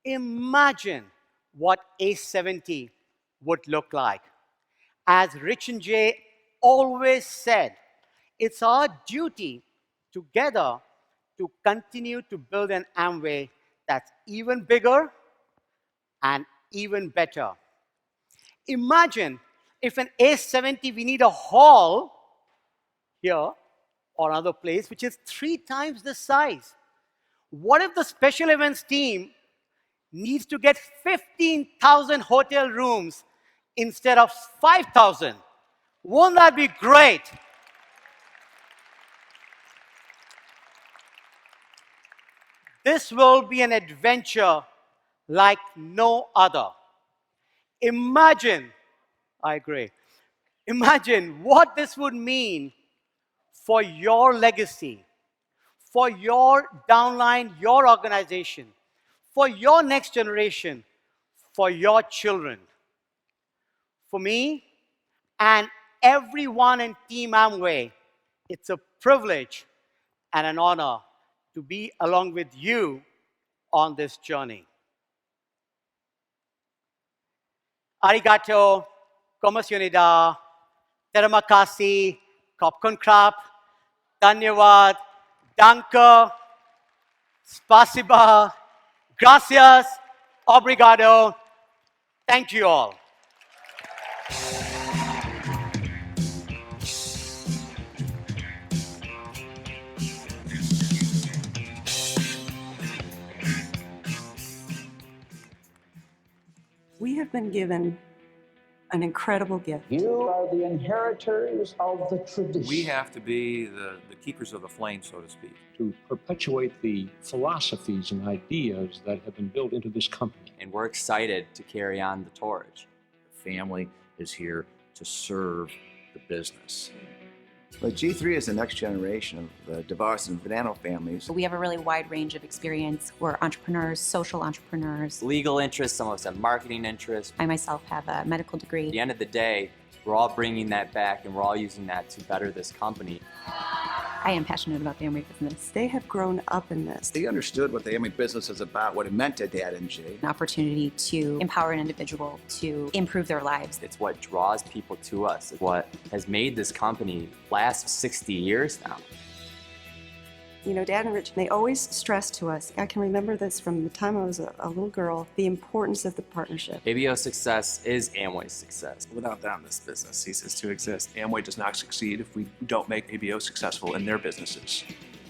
Imagine what A70 would look like. As Rich and Jay always said, it's our duty together to continue to build an Amway that's even bigger and even better. Imagine if an A70, we need a hall here or another place, which is 3 times the size. What if the special events team needs to get 15,000 hotel rooms instead of 5,000? Won't that be great? This will be an adventure like no other. Imagine, I agree, imagine what this would mean for your legacy, for your downline, your organization, for your next generation, for your children. For me and everyone in Team Amway, it's a privilege and an honor to be along with you on this journey. Arigato, komasyonida, terima kasih, kopkun krap, dhanyawad, danke, spasiba, gracias, obrigado. Thank you all. We have been given an incredible gift. You are the inheritors of the tradition. We have to be the keepers of the flame, so to speak. To perpetuate the philosophies and ideas that have been built into this company. And we're excited to carry on the torch. The family is here to serve the business. But G3 is the next generation of the DeVos and Vanano families. We have a really wide range of experience. We're entrepreneurs, social entrepreneurs. Legal interests, some of us have marketing interests. I myself have a medical degree. At the end of the day, we're all bringing that back and we're all using that to better this company. I am passionate about the Amway business. They have grown up in this. They understood what the Amway business is about, what it meant to Dad and Jay. An opportunity to empower an individual to improve their lives. It's what draws people to us. It's what has made this company last 60 years now. You know, Dad and Rich, they always stress to us, I can remember this from the time I was a little girl, the importance of the partnership. ABO success is Amway's success. Without them, this business ceases to exist. Amway does not succeed if we don't make ABO successful in their businesses.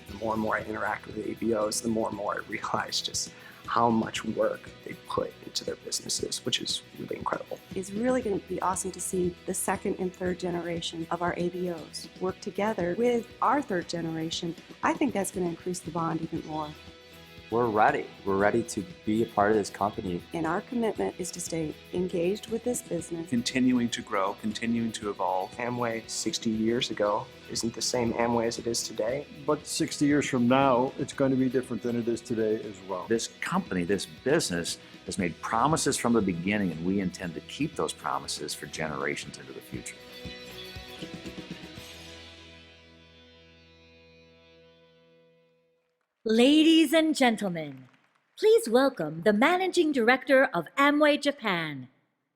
The more and more I interact with ABOs, the more and more I realize just how much work they put into their businesses, which is really incredible. It's really going to be awesome to see the second and third generation of our ABOs work together with our third generation. I think that's going to increase the bond even more. We're ready. We're ready to be a part of this company. And our commitment is to stay engaged with this business. Continuing to grow, continuing to evolve. Amway 60 years ago isn't the same Amway as it is today. But 60 years from now, it's going to be different than it is today as well. This company, this business, has made promises from the beginning, and we intend to keep those promises for generations into the future. Ladies and gentlemen, please welcome the Managing Director of Amway Japan,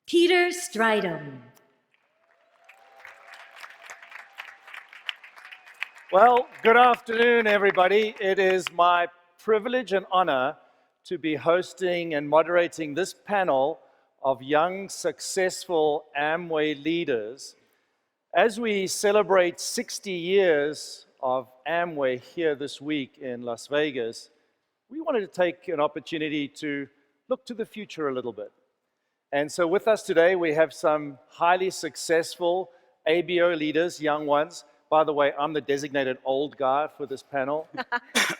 Peter Stridham. Well, good afternoon, everybody. It is my privilege and honor to be hosting and moderating this panel of young, successful Amway leaders. As we celebrate 60 years of Amway here this week in Las Vegas, we wanted to take an opportunity to look to the future a little bit. And so with us today, we have some highly successful ABO leaders, young ones. By the way, I'm the designated old guy for this panel.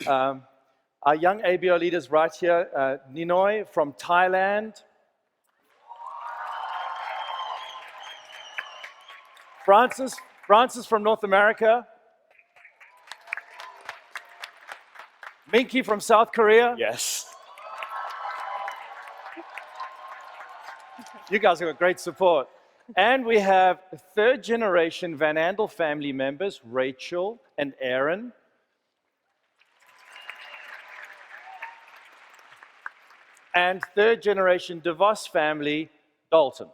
Our young ABO leaders right here, Ninoy from Thailand, Francis from North America, Minky from South Korea. Yes. You guys have got great support. And we have third generation Van Andel family members, Rachel and Aaron. And third generation DeVos family, Dalton.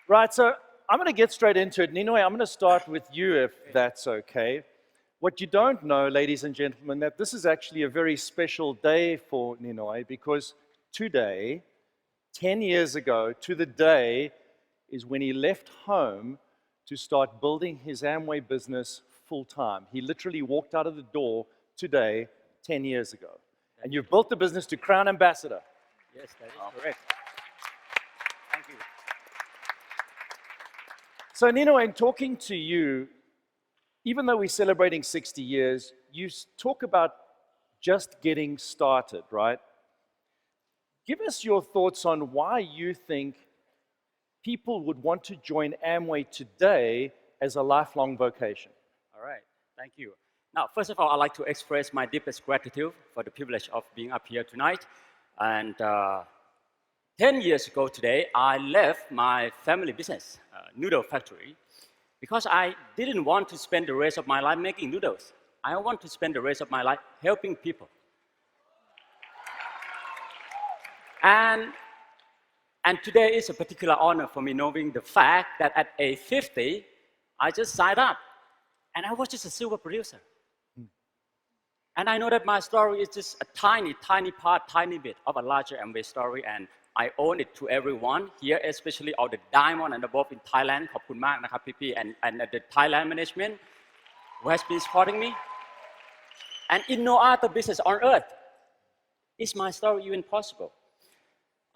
Right, so I'm going to get straight into it. Ninoy, I'm going to start with you, if that's okay. What you don't know, ladies and gentlemen, that this is actually a very special day for Ninoy, because today, 10 years ago, to the day, is when he left home to start building his Amway business full-time. He literally walked out of the door today, 10 years ago. And you've built the business to Crown Ambassador. Yes, that is correct. Thank you. So, Nino, in talking to you, even though we're celebrating 60 years, you talk about just getting started, right? Give us your thoughts on why you think people would want to join Amway today as a lifelong vocation. All right, thank you. Now, first of all, I'd like to express my deepest gratitude for the privilege of being up here tonight. And 10 years ago today, I left my family business, noodle factory, because I didn't want to spend the rest of my life making noodles. I want to spend the rest of my life helping people. And today is a particular honor for me, knowing the fact that at age 50, I just signed up, and I was just a silver producer. And I know that my story is just a tiny, tiny part, tiny bit of a larger Amway story, and I owe it to everyone here, especially all the diamond and above in Thailand. ขอบคุณมากนะครับพี่ and the Thailand management who has been supporting me. And in no other business on earth is my story even possible.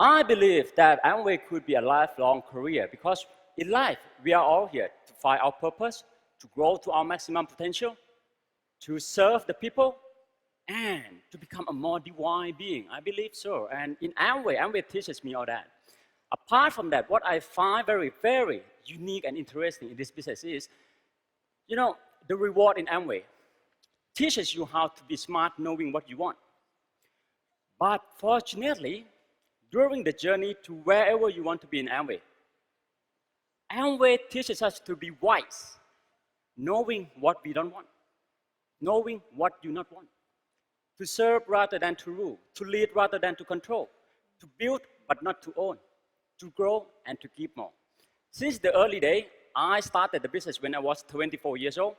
I believe that Amway could be a lifelong career, because in life we are all here to find our purpose, to grow to our maximum potential, to serve the people, and to become a more divine being. I believe so. And in Amway teaches me all that. Apart from that, what I find very, very unique and interesting in this business is, you know, the reward in Amway teaches you how to be smart, knowing what you want. But fortunately, during the journey to wherever you want to be in Amway, Amway teaches us to be wise, knowing what we don't want, knowing what you do not want, to serve rather than to rule, to lead rather than to control, to build but not to own, to grow and to give more. Since the early day, I started the business when I was 24 years old.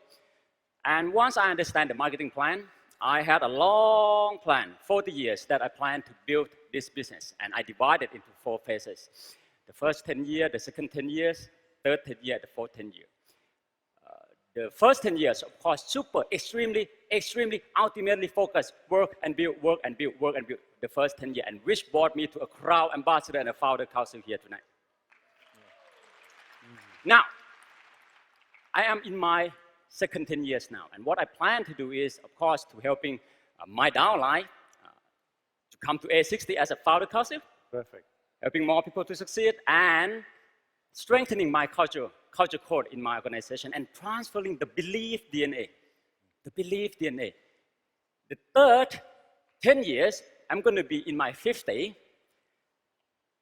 And once I understand the marketing plan, I had a long plan, 40 years, that I planned to build this business. And I divided into 4 phases. The first 10 years, the second 10 years, third 10 years, the fourth 10 years. The first 10 years, of course, super, extremely, ultimately focused, work and build, work and build, work and build, the first 10 years, and which brought me to a Crown Ambassador and a Founder Council here tonight. Now, I am in my second 10 years now, and what I plan to do is, of course, to helping my downline to come to A60 as a Founder Council. Perfect. Helping more people to succeed, and strengthening my culture code in my organization, and transferring the belief DNA. The belief DNA. The third 10 years, I'm going to be in my 50,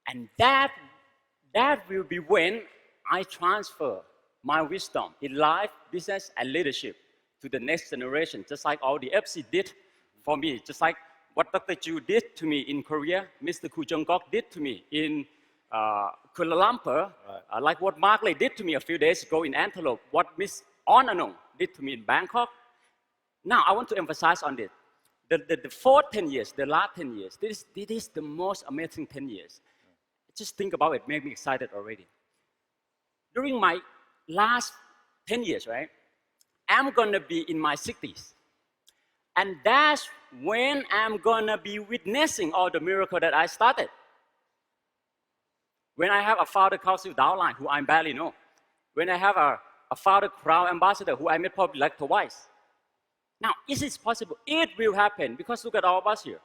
and that will be when I transfer my wisdom in life, business, and leadership to the next generation, just like all the FC did for me, just like what Dr. Chu did to me in Korea, Mr. Koo Jung-gok did to me in Kuala Lumpur, like what Markley did to me a few days ago in Antelope, what Miss Onanong did to me in Bangkok. Now, I want to emphasize on this. The fourth 10 years, the last 10 years, this is the most amazing 10 years. Just think about it, make me excited already. During my last 10 years, right, I'm gonna be in my 60s. And that's when I'm gonna be witnessing all the miracle that I started. When I have a founder council downline who I barely know. When I have a founder crown ambassador who I met probably like twice. Now, is this possible? It will happen because look at all of us here.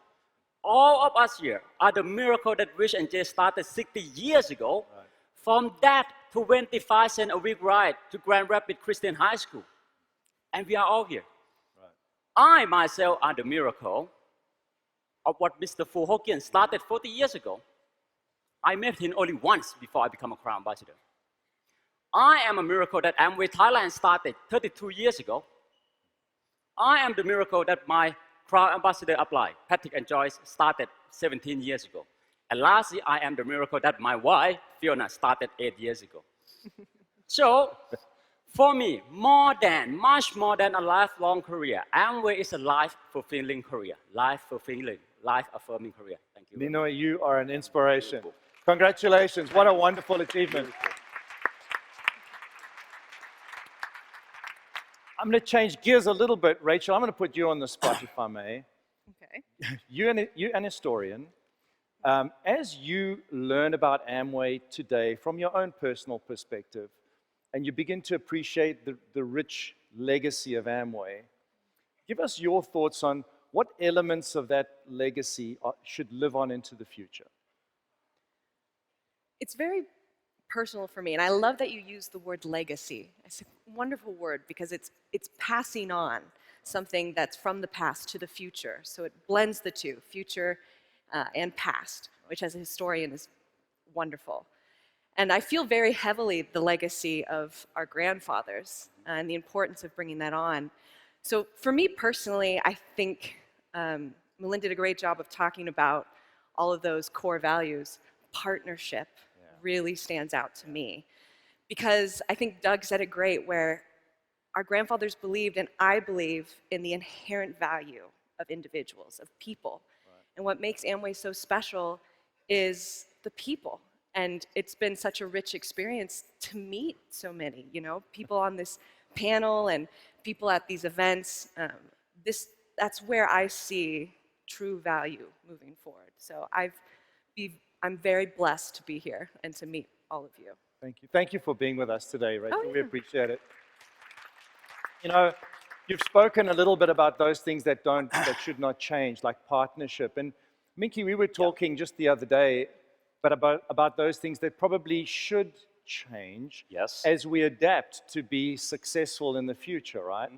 All of us here are the miracle that Rich and Jay started 60 years ago. Right. From that 25 cents a week ride to Grand Rapids Christian High School. And we are all here. Right. I myself are the miracle of what Mr. Fu Hokian started 40 years ago. I met him only once before I became a crown ambassador. I am a miracle that Amway Thailand started 32 years ago. I am the miracle that my crown ambassador applied, Patrick and Joyce, started 17 years ago. And lastly, I am the miracle that my wife, Fiona, started 8 years ago. So, for me, much more than a lifelong career, Amway is a life-fulfilling career, life-fulfilling, life-affirming career. Thank you. Ninoy, you are an inspiration. Congratulations. What a wonderful achievement. I'm going to change gears a little bit. Rachel, I'm going to put you on the spot, if I may. Okay. You're an historian. As you learn about Amway today from your own personal perspective, and you begin to appreciate the rich legacy of Amway, give us your thoughts on what elements of that legacy should live on into the future. It's very personal for me, and I love that you use the word legacy. It's a wonderful word because it's passing on something that's from the past to the future. So it blends the two, future and past, which as a historian is wonderful. And I feel very heavily the legacy of our grandfathers and the importance of bringing that on. So for me personally, I think Melinda did a great job of talking about all of those core values. Partnership really stands out to me because I think Doug said it great where our grandfathers believed, and I believe, in the inherent value of individuals, of people. Right. And what makes Amway so special is the people. And it's been such a rich experience to meet so many, people on this panel and people at these events. That's where I see true value moving forward. So I'm very blessed to be here and to meet all of you. Thank you. Thank you for being with us today, Rachel. Oh, yeah. We appreciate it. You've spoken a little bit about those things that should not change, like partnership. And Minky, we were talking just the other day, but about those things that probably should change as we adapt to be successful in the future, right?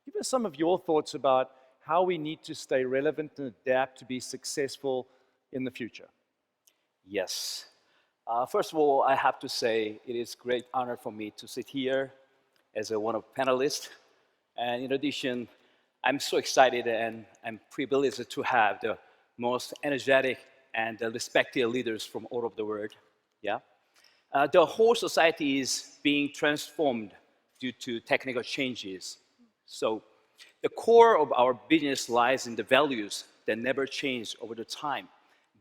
Give us some of your thoughts about how we need to stay relevant and adapt to be successful in the future. Yes. First of all, I have to say it is a great honor for me to sit here as one of the panelists. And in addition, I'm so excited and I'm privileged to have the most energetic and respected leaders from all over the world. Yeah. The whole society is being transformed due to technical changes. So the core of our business lies in the values that never change over the time.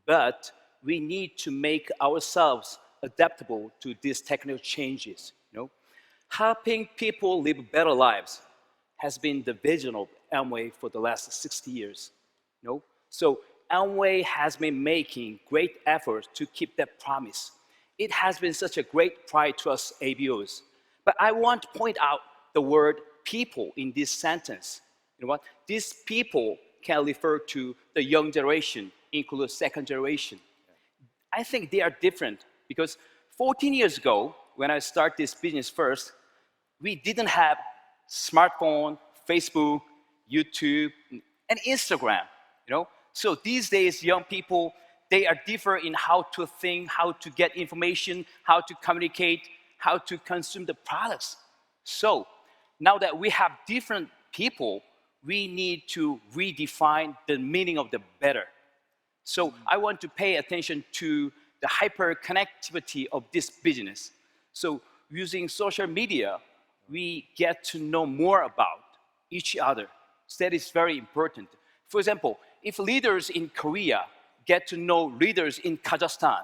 But we need to make ourselves adaptable to these technical changes. Helping people live better lives has been the vision of Amway for the last 60 years. So Amway has been making great efforts to keep that promise. It has been such a great pride to us ABOs. But I want to point out the word people in this sentence. You know what? These people can refer to the young generation, include second generation. I think they are different because 14 years ago, when I started this business first, we didn't have smartphone, Facebook, YouTube, and Instagram. So these days, young people, they are different in how to think, how to get information, how to communicate, how to consume the products. So now that we have different people, we need to redefine the meaning of the better. So I want to pay attention to the hyper-connectivity of this business. So using social media, we get to know more about each other. So that is very important. For example, if leaders in Korea get to know leaders in Kazakhstan,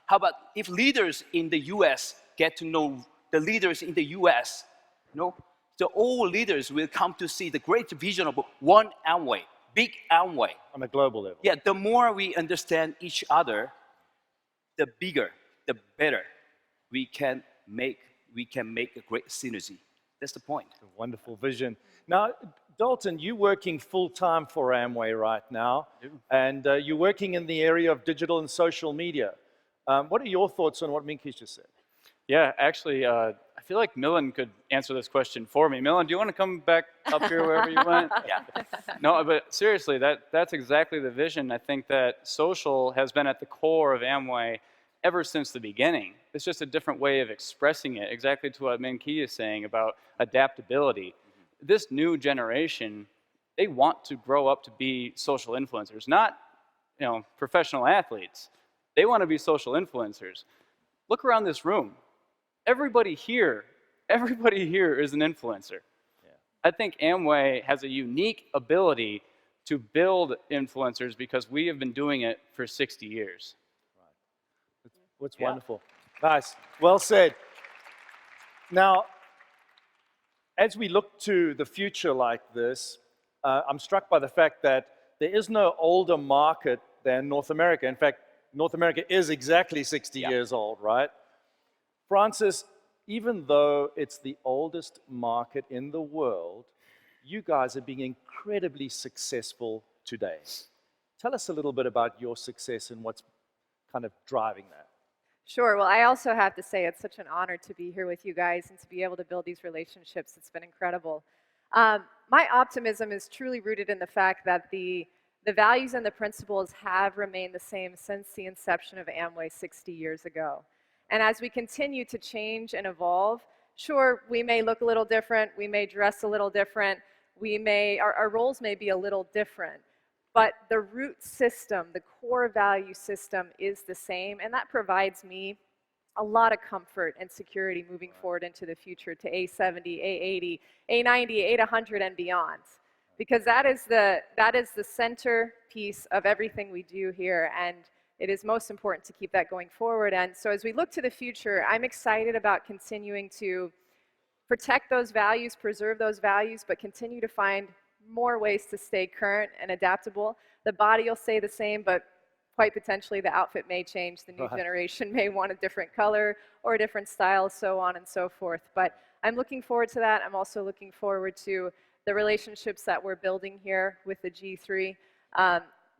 How about if leaders in the US get to know the leaders in the US, you know, the all leaders will come to see the great vision of one Amway, big Amway. On a global level. Yeah, the more we understand each other, the bigger, the better we can make a great synergy. That's the point. A wonderful vision. Now, Dalton, you're working full-time for Amway right now, and you're working in the area of digital and social media. What are your thoughts on what Minky's just said? Yeah, actually, I feel like Milan could answer this question for me. Milan, do you want to come back up here wherever you went? Yeah. No, but seriously, that's exactly the vision. I think that social has been at the core of Amway ever since the beginning. It's just a different way of expressing it, exactly to what Minky is saying about adaptability. This new generation, they want to grow up to be social influencers, not professional athletes. They want to be social influencers. Look around this room. Everybody here is an influencer. Yeah. I think Amway has a unique ability to build influencers because we have been doing it for 60 years. What's wonderful. Nice. Well said. Now, as we look to the future like this, I'm struck by the fact that there is no older market than North America. In fact, North America is exactly 60 years old, right? Francis, even though it's the oldest market in the world, you guys are being incredibly successful today. Tell us a little bit about your success and what's kind of driving that. Sure. Well, I also have to say it's such an honor to be here with you guys and to be able to build these relationships. It's been incredible. My optimism is truly rooted in the fact that the values and the principles have remained the same since the inception of Amway 60 years ago. And as we continue to change and evolve, sure, we may look a little different, we may dress a little different, our roles may be a little different, but the root system, the core value system is the same, and that provides me a lot of comfort and security moving forward into the future to A70, A80, A90, A100, and beyond. Because that is the centerpiece of everything we do here, and it is most important to keep that going forward. And so as we look to the future, I'm excited about continuing to protect those values, preserve those values, but continue to find more ways to stay current and adaptable. The body will stay the same, but quite potentially the outfit may change. The new generation may want a different color or a different style, so on and so forth. But I'm looking forward to that. I'm also looking forward to the relationships that we're building here with the G3.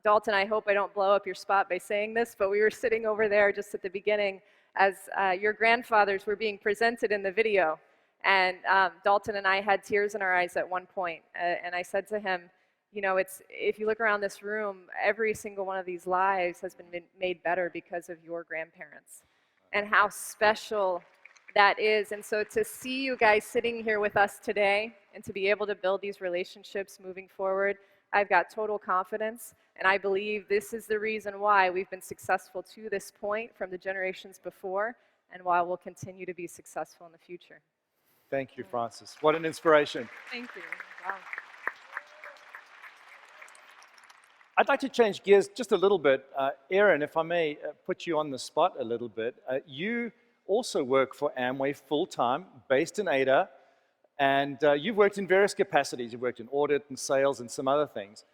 Dalton, I hope I don't blow up your spot by saying this, but we were sitting over there just at the beginning as your grandfathers were being presented in the video. And Dalton and I had tears in our eyes at one point. And I said to him, you know, if you look around this room, every single one of these lives has been made better because of your grandparents. And how special that is. And so to see you guys sitting here with us today and to be able to build these relationships moving forward, I've got total confidence. And I believe this is the reason why we've been successful to this point from the generations before, and why we'll continue to be successful in the future. Thank you, Francis. What an inspiration. Thank you. Wow. I'd like to change gears just a little bit. Aaron, if I may put you on the spot a little bit. You also work for Amway full-time, based in Ada, and you've worked in various capacities. You've worked in audit and sales and some other things.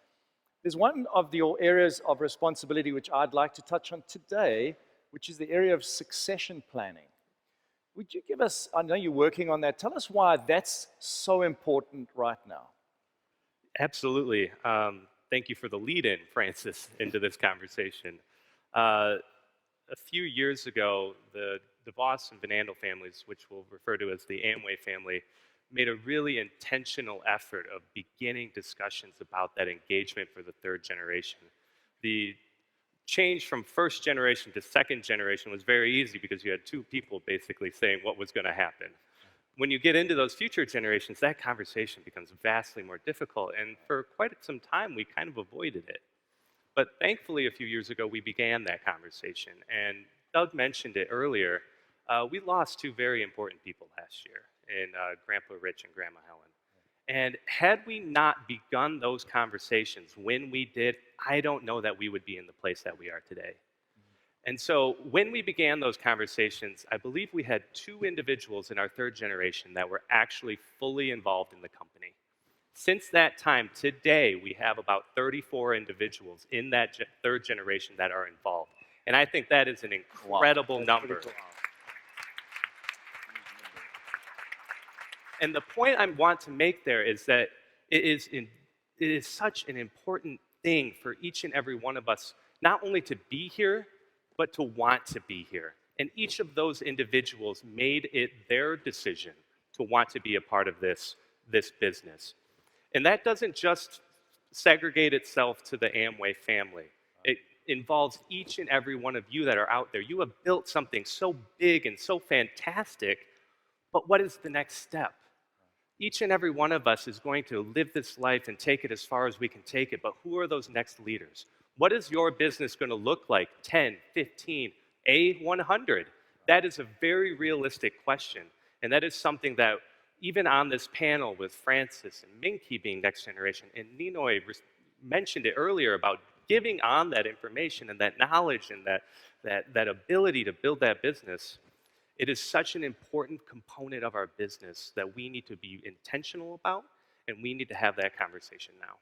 There's one of your areas of responsibility which I'd like to touch on today, which is the area of succession planning. Would you give us, I know you're working on that, tell us why that's so important right now. Absolutely. Thank you for the lead-in, Francis, into this conversation. A few years ago, the DeVos and Van Andel families, which we'll refer to as the Amway family, made a really intentional effort of beginning discussions about that engagement for the third generation. The change from first generation to second generation was very easy because you had two people basically saying what was going to happen. When you get into those future generations, that conversation becomes vastly more difficult, and for quite some time we kind of avoided it. But thankfully a few years ago we began that conversation, and Doug mentioned it earlier. We lost two very important people last year in Grandpa Rich and Grandma Helen. And had we not begun those conversations when we did, I don't know that we would be in the place that we are today. And so when we began those conversations, I believe we had 2 individuals in our 3rd generation that were actually fully involved in the company. Since that time, today, we have about 34 individuals in that 3rd generation that are involved. And I think that is an incredible number. Cool. And the point I want to make there is that it is such an important thing for each and every one of us, not only to be here, but to want to be here. And each of those individuals made it their decision to want to be a part of this business. And that doesn't just segregate itself to the Amway family. It involves each and every one of you that are out there. You have built something so big and so fantastic, but what is the next step? Each and every one of us is going to live this life and take it as far as we can take it, but who are those next leaders? What is your business going to look like 10, 15, 100? That is a very realistic question, and that is something that even on this panel with Francis and Minky being next generation, and Ninoy mentioned it earlier about giving on that information and that knowledge and that ability to build that business, it is such an important component of our business that we need to be intentional about, and we need to have that conversation now.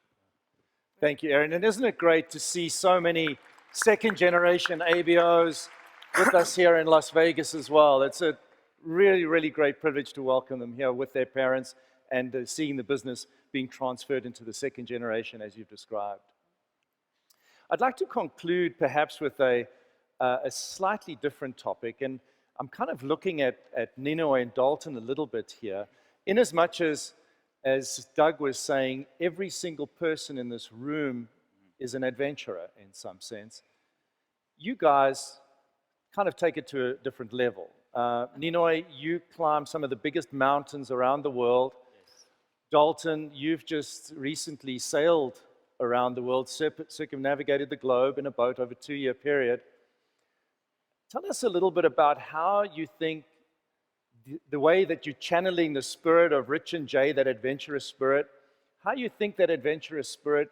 Thank you, Aaron. And isn't it great to see so many 2nd generation ABOs with us here in Las Vegas as well? It's a really, really great privilege to welcome them here with their parents and seeing the business being transferred into the 2nd generation as you've described. I'd like to conclude perhaps with a slightly different topic, and I'm kind of looking at Ninoy and Dalton a little bit here, in as much as Doug was saying, every single person in this room is an adventurer in some sense. You guys kind of take it to a different level. Ninoy, you climb some of the biggest mountains around the world. Yes. Dalton, you've just recently sailed around the world, circumnavigated the globe in a boat over a 2-year period. Tell us a little bit about how you think the way that you're channeling the spirit of Rich and Jay, that adventurous spirit, how you think that adventurous spirit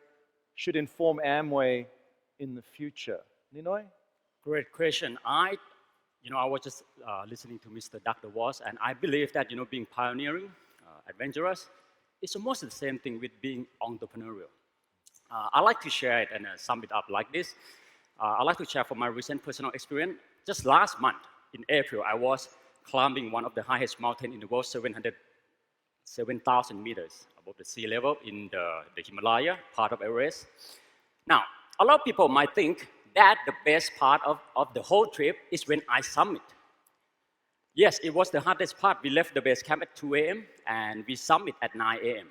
should inform Amway in the future. Ninoy? Great question. I was just listening to Mr. Dr. Voss, and I believe that, being pioneering, adventurous, it's almost the same thing with being entrepreneurial. I like to share it and sum it up like this. I like to share from my recent personal experience. Just last month, in April, I was climbing one of the highest mountains in the world, 7,000 meters above the sea level in the Himalaya, part of Everest. Now, a lot of people might think that the best part of the whole trip is when I summit. Yes, it was the hardest part. We left the base camp at 2 a.m. and we summit at 9 a.m.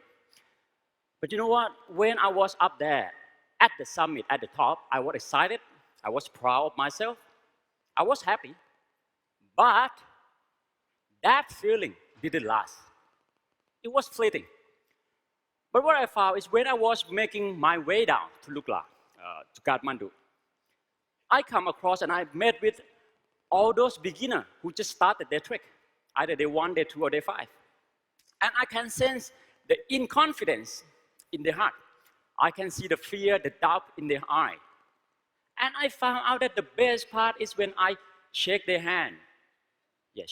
But you know what? When I was up there at the summit, at the top, I was excited. I was proud of myself. I was happy. But that feeling didn't last. It was fleeting. But what I found is when I was making my way down to Lukla, to Kathmandu, I come across and I met with all those beginners who just started their trek, either day 1, day 2, or day 5. And I can sense the inconfidence in their heart. I can see the fear, the doubt in their eye. And I found out that the best part is when I shake their hand. Yeah,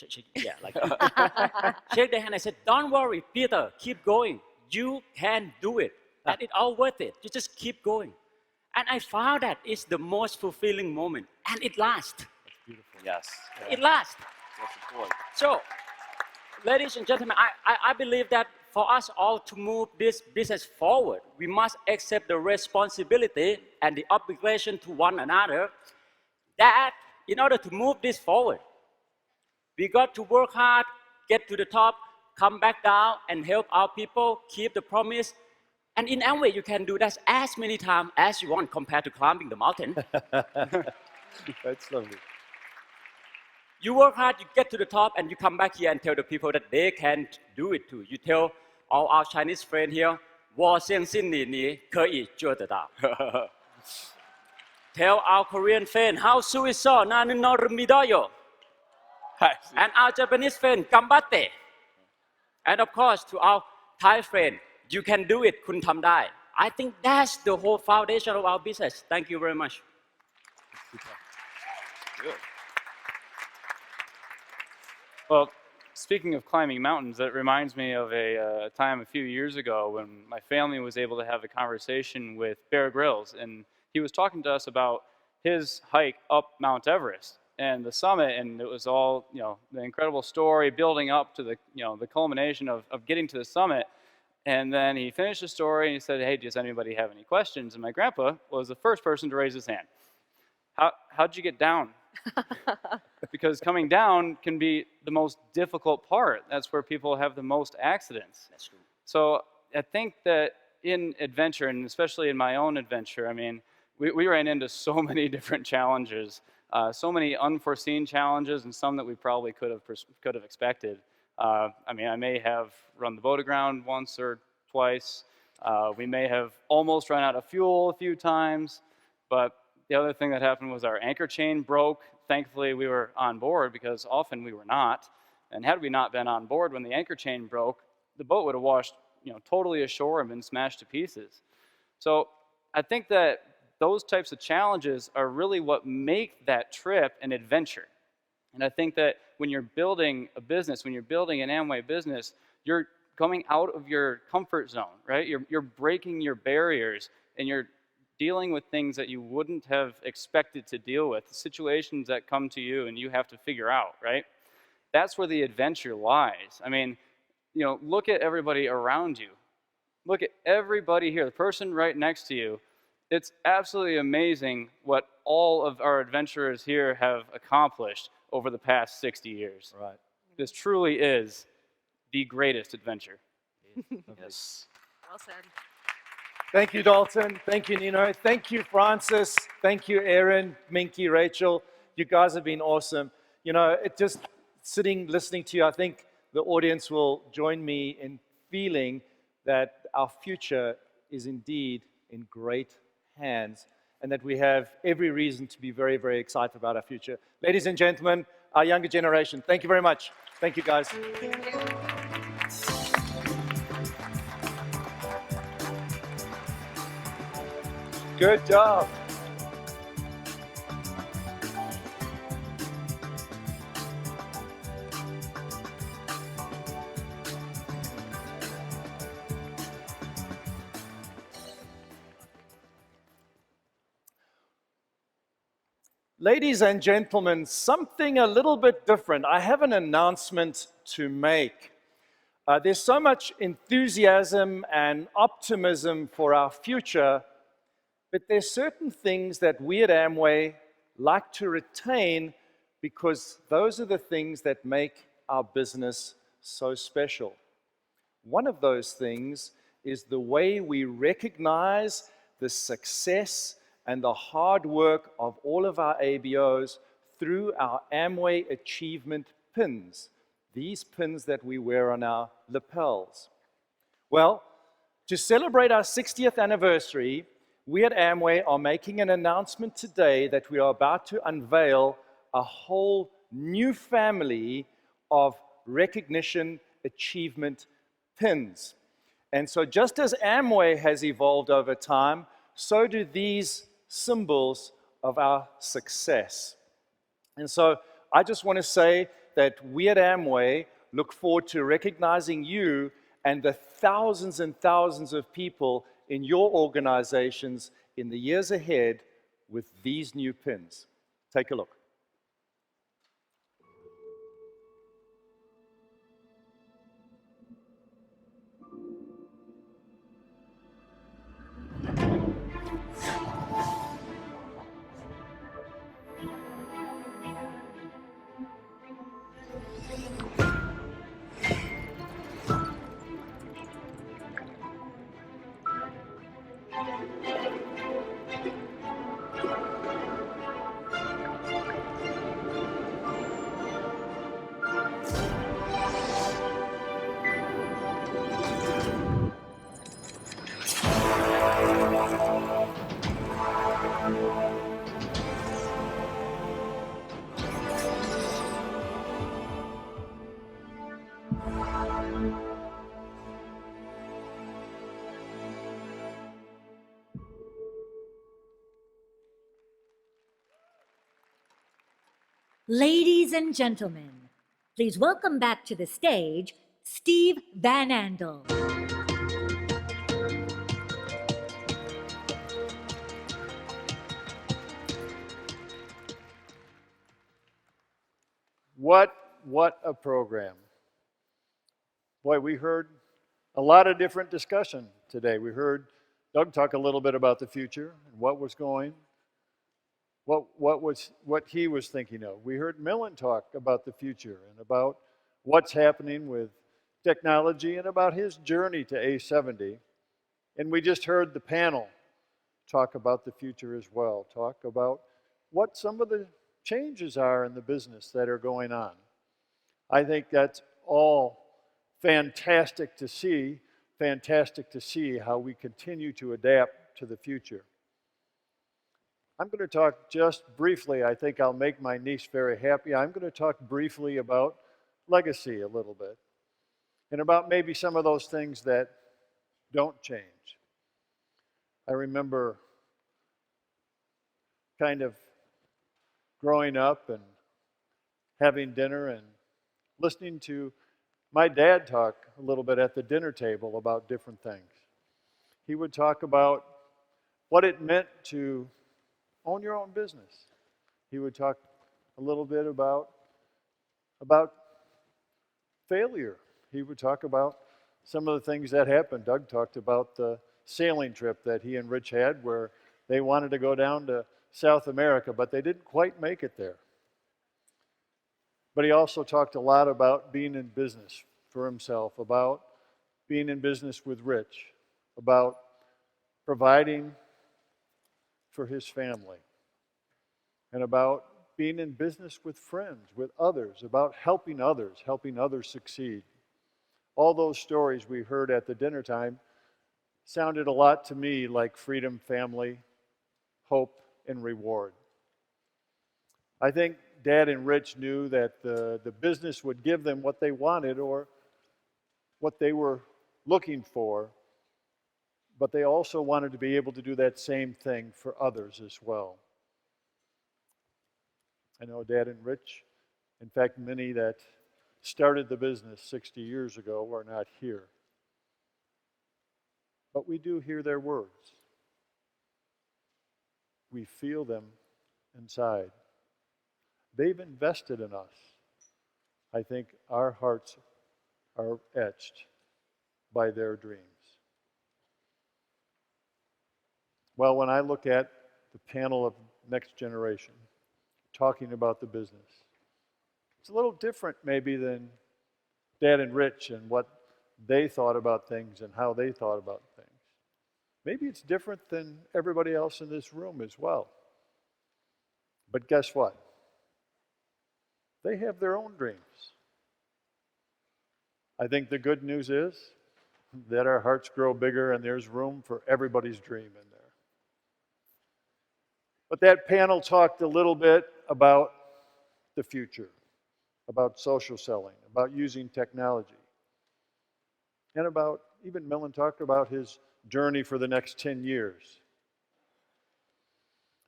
like that. Shake their hand. I said, don't worry, Peter, keep going. You can do it. And it's all worth it. You just keep going. And I found that it's the most fulfilling moment. And it lasts. That's beautiful. Yes. Yeah. It lasts. That's important. So, ladies and gentlemen, I believe that for us all to move this business forward, we must accept the responsibility and the obligation to one another that in order to move this forward, we got to work hard, get to the top, come back down, and help our people keep the promise. And in Amway, you can do that as many times as you want compared to climbing the mountain. That's lovely. You work hard, you get to the top, and you come back here and tell the people that they can do it too. You tell all our Chinese friends here, 我相信你可以做得到. Tell our Korean friend, how suiso nanin normidoyo. And our Japanese friend, gambate. And of course, to our Thai friend, you can do it, คุณทำได้. I think that's the whole foundation of our business. Thank you very much. Good. Well, speaking of climbing mountains, that reminds me of a time a few years ago when my family was able to have a conversation with Bear Grylls, and he was talking to us about his hike up Mount Everest and the summit, and it was all, the incredible story building up to the, the culmination of getting to the summit. And then he finished the story and he said, "Hey, does anybody have any questions?" And my grandpa was the first person to raise his hand. How'd you get down? Because coming down can be the most difficult part. That's where people have the most accidents. That's true. So I think that in adventure, and especially in my own adventure, I mean, we ran into so many different challenges, so many unforeseen challenges, and some that we probably could have expected. I mean, I may have run the boat aground once or twice. We may have almost run out of fuel a few times, but the other thing that happened was our anchor chain broke. Thankfully, we were on board because often we were not. And had we not been on board when the anchor chain broke, the boat would have washed, totally ashore and been smashed to pieces. So I think that those types of challenges are really what make that trip an adventure. And I think that when you're building a business, when you're building an Amway business, you're coming out of your comfort zone, right? You're breaking your barriers, and you're dealing with things that you wouldn't have expected to deal with, situations that come to you and you have to figure out, right? That's where the adventure lies. I mean, look at everybody around you. Look at everybody here, the person right next to you. It's absolutely amazing what all of our adventurers here have accomplished over the past 60 years. Right. This truly is the greatest adventure. Yes. Well said. Thank you, Dalton. Thank you, Nino. Thank you, Francis. Thank you, Aaron, Minky, Rachel. You guys have been awesome. It just sitting, listening to you, I think the audience will join me in feeling that our future is indeed in great hands and that we have every reason to be very, very excited about our future. Ladies and gentlemen, our younger generation, thank you very much. Thank you, guys. Good job. Ladies and gentlemen, something a little bit different. I have an announcement to make. There's so much enthusiasm and optimism for our future, but there's certain things that we at Amway like to retain because those are the things that make our business so special. One of those things is the way we recognize the success and the hard work of all of our ABOs through our Amway Achievement Pins, these pins that we wear on our lapels. Well, to celebrate our 60th anniversary, we at Amway are making an announcement today that we are about to unveil a whole new family of recognition achievement pins. And so just as Amway has evolved over time, so do these symbols of our success. And so I just want to say that we at Amway look forward to recognizing you and the thousands and thousands of people in your organizations in the years ahead with these new pins. Take a look. Ladies and gentlemen, please welcome back to the stage Steve Van Andel. What a program. Boy, we heard a lot of different discussion today. We heard Doug talk a little bit about the future and what was going, what he was thinking of. We heard Millen talk about the future and about what's happening with technology and about his journey to A70. And we just heard the panel talk about the future as well, talk about what some of the changes are in the business that are going on. I think that's all fantastic to see how we continue to adapt to the future. I'm going to talk just briefly, I think I'll make my niece very happy. I'm going to talk briefly about legacy a little bit and about maybe some of those things that don't change. I remember kind of growing up and having dinner and listening to my dad talk a little bit at the dinner table about different things. He would talk about what it meant to own your own business. He would talk a little bit about failure. He would talk about some of the things that happened. Doug talked about the sailing trip that he and Rich had where they wanted to go down to South America, but they didn't quite make it there. But he also talked a lot about being in business for himself, about being in business with Rich, about providing for his family, and about being in business with friends, with others, about helping others succeed. All those stories we heard at the dinner time sounded a lot to me like freedom, family, hope, and reward. I think Dad and Rich knew that the business would give them what they wanted or what they were looking for, but they also wanted to be able to do that same thing for others as well. I know Dad and Rich, in fact, many that started the business 60 years ago are not here. But we do hear their words. We feel them inside. They've invested in us. I think our hearts are etched by their dreams. Well, when I look at the panel of next generation talking about the business, it's a little different maybe than Dad and Rich and what they thought about things and how they thought about things. Maybe it's different than everybody else in this room as well. But guess what? They have their own dreams. I think the good news is that our hearts grow bigger and there's room for everybody's dream in there. But that panel talked a little bit about the future, about social selling, about using technology, and about, even Millen talked about his journey for the next 10 years.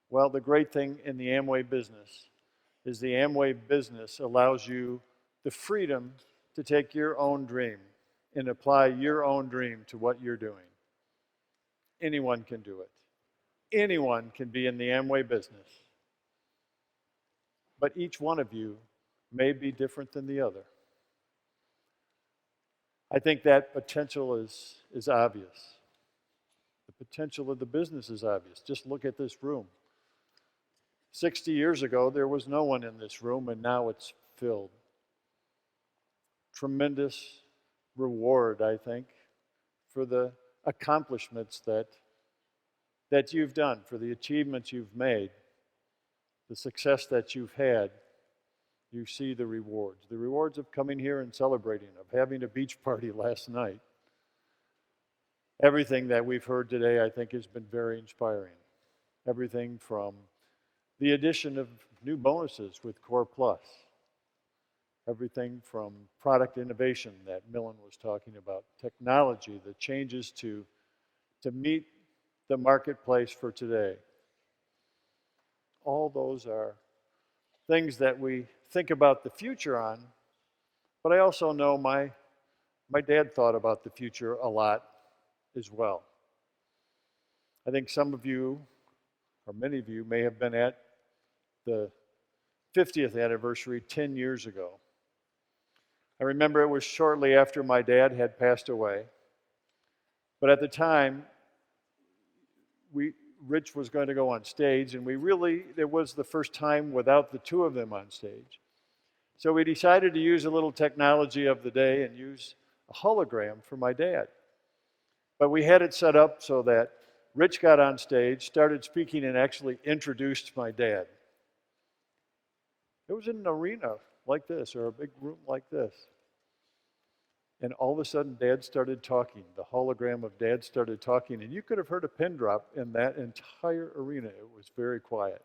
Well, the great thing in the Amway business is the Amway business allows you the freedom to take your own dream and apply your own dream to what you're doing. Anyone can do it. Anyone can be in the Amway business. But each one of you may be different than the other. I think that potential is obvious. The potential of the business is obvious. Just look at this room. 60 years ago, there was no one in this room, and now it's filled. Tremendous reward, I think, for the accomplishments that you've done, for the achievements you've made, the success that you've had. You see the rewards of coming here and celebrating, of having a beach party last night. Everything that we've heard today, I think, has been very inspiring. Everything from the addition of new bonuses with Core Plus, everything from product innovation that Millen was talking about, technology, the changes to meet the marketplace for today. All those are things that we think about the future on, but I also know my dad thought about the future a lot as well. I think some of you, or many of you, may have been at the 50th anniversary 10 years ago. I remember it was shortly after my dad had passed away, but at the time, Rich was going to go on stage, and it was the first time without the two of them on stage. So we decided to use a little technology of the day and use a hologram for my dad. But we had it set up so that Rich got on stage, started speaking, and actually introduced my dad. It was in an arena like this, or a big room like this. And all of a sudden, Dad started talking. The hologram of Dad started talking, and you could have heard a pin drop in that entire arena. It was very quiet.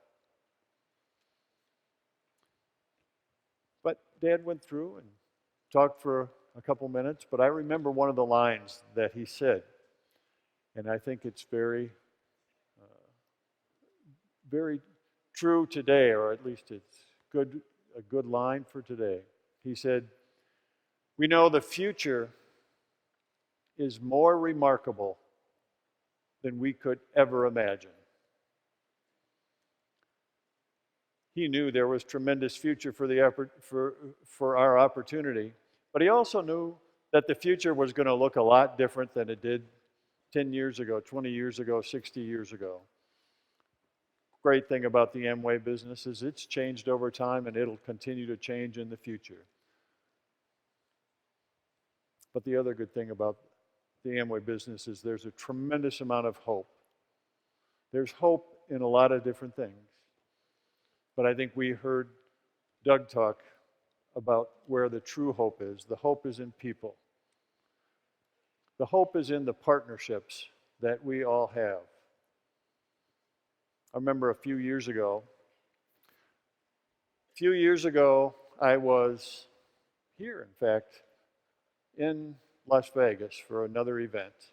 But Dad went through and talked for a couple minutes, but I remember one of the lines that he said, and I think it's very, very true today, or at least it's a good line for today. He said, "We know the future is more remarkable than we could ever imagine." He knew there was tremendous future for our opportunity, but he also knew that the future was going to look a lot different than it did 10 years ago, 20 years ago, 60 years ago. Great thing about the Amway business is it's changed over time, and it'll continue to change in the future. But the other good thing about the Amway business is there's a tremendous amount of hope. There's hope in a lot of different things. But I think we heard Doug talk about where the true hope is. The hope is in people. The hope is in the partnerships that we all have. I remember a few years ago, I was here, in fact, in Las Vegas for another event.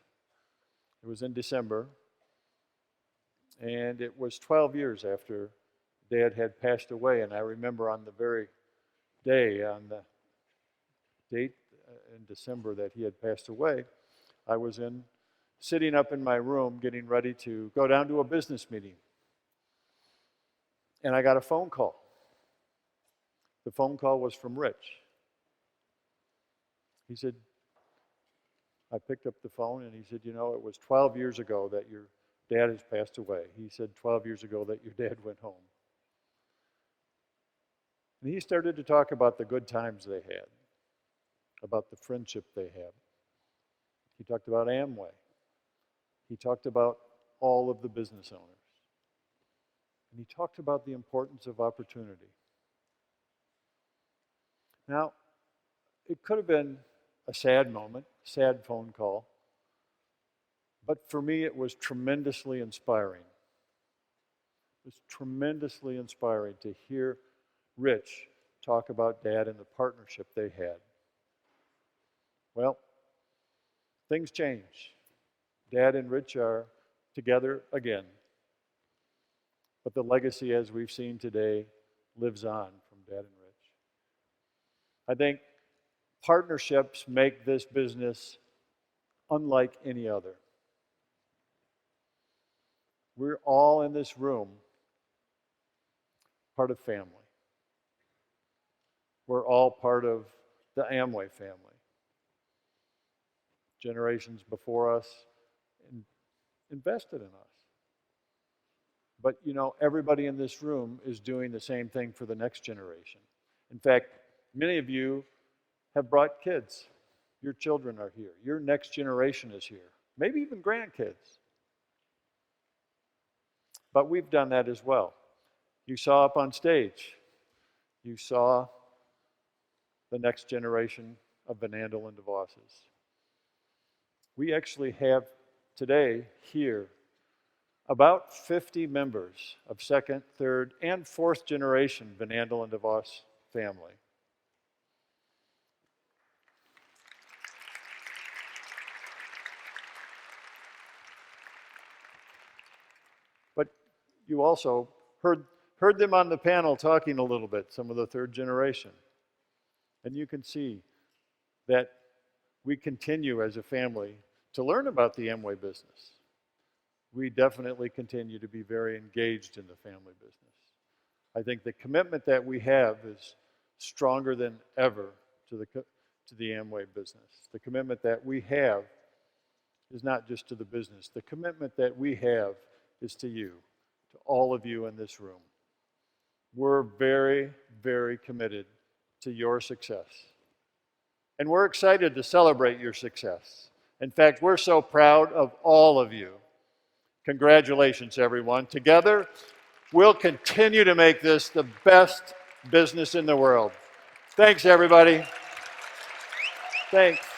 It was in December, and it was 12 years after Dad had passed away, and I remember on the very day, on the date in December that he had passed away, I was sitting up in my room getting ready to go down to a business meeting. And I got a phone call. The phone call was from Rich. He said, I picked up the phone and he said, "You know, it was 12 years ago that your dad has passed away." He said 12 years ago that your dad went home. And he started to talk about the good times they had, about the friendship they had. He talked about Amway. He talked about all of the business owners. And he talked about the importance of opportunity. Now, it could have been a sad moment, sad phone call, but for me it was tremendously inspiring. It was tremendously inspiring to hear Rich talk about Dad and the partnership they had. Well, things change. Dad and Rich are together again. But the legacy, as we've seen today, lives on from Dad and Rich. I think partnerships make this business unlike any other. We're all in this room part of family. We're all part of the Amway family. Generations before us invested in us. But you know, everybody in this room is doing the same thing for the next generation. In fact, many of you have brought kids. Your children are here. Your next generation is here. Maybe even grandkids. But we've done that as well. You saw up on stage, you saw the next generation of Van Andel and DeVosses. We actually have today here about 50 members of second, third, and fourth generation Van Andel and DeVos family. But you also heard heard them on the panel talking a little bit, some of the third generation. And you can see that we continue as a family to learn about the Amway business. We definitely continue to be very engaged in the family business. I think the commitment that we have is stronger than ever to the Amway business. The commitment that we have is not just to the business. The commitment that we have is to you, to all of you in this room. We're very, very committed to your success. And we're excited to celebrate your success. In fact, we're so proud of all of you. Congratulations, everyone. Together, we'll continue to make this the best business in the world. Thanks, everybody. Thanks.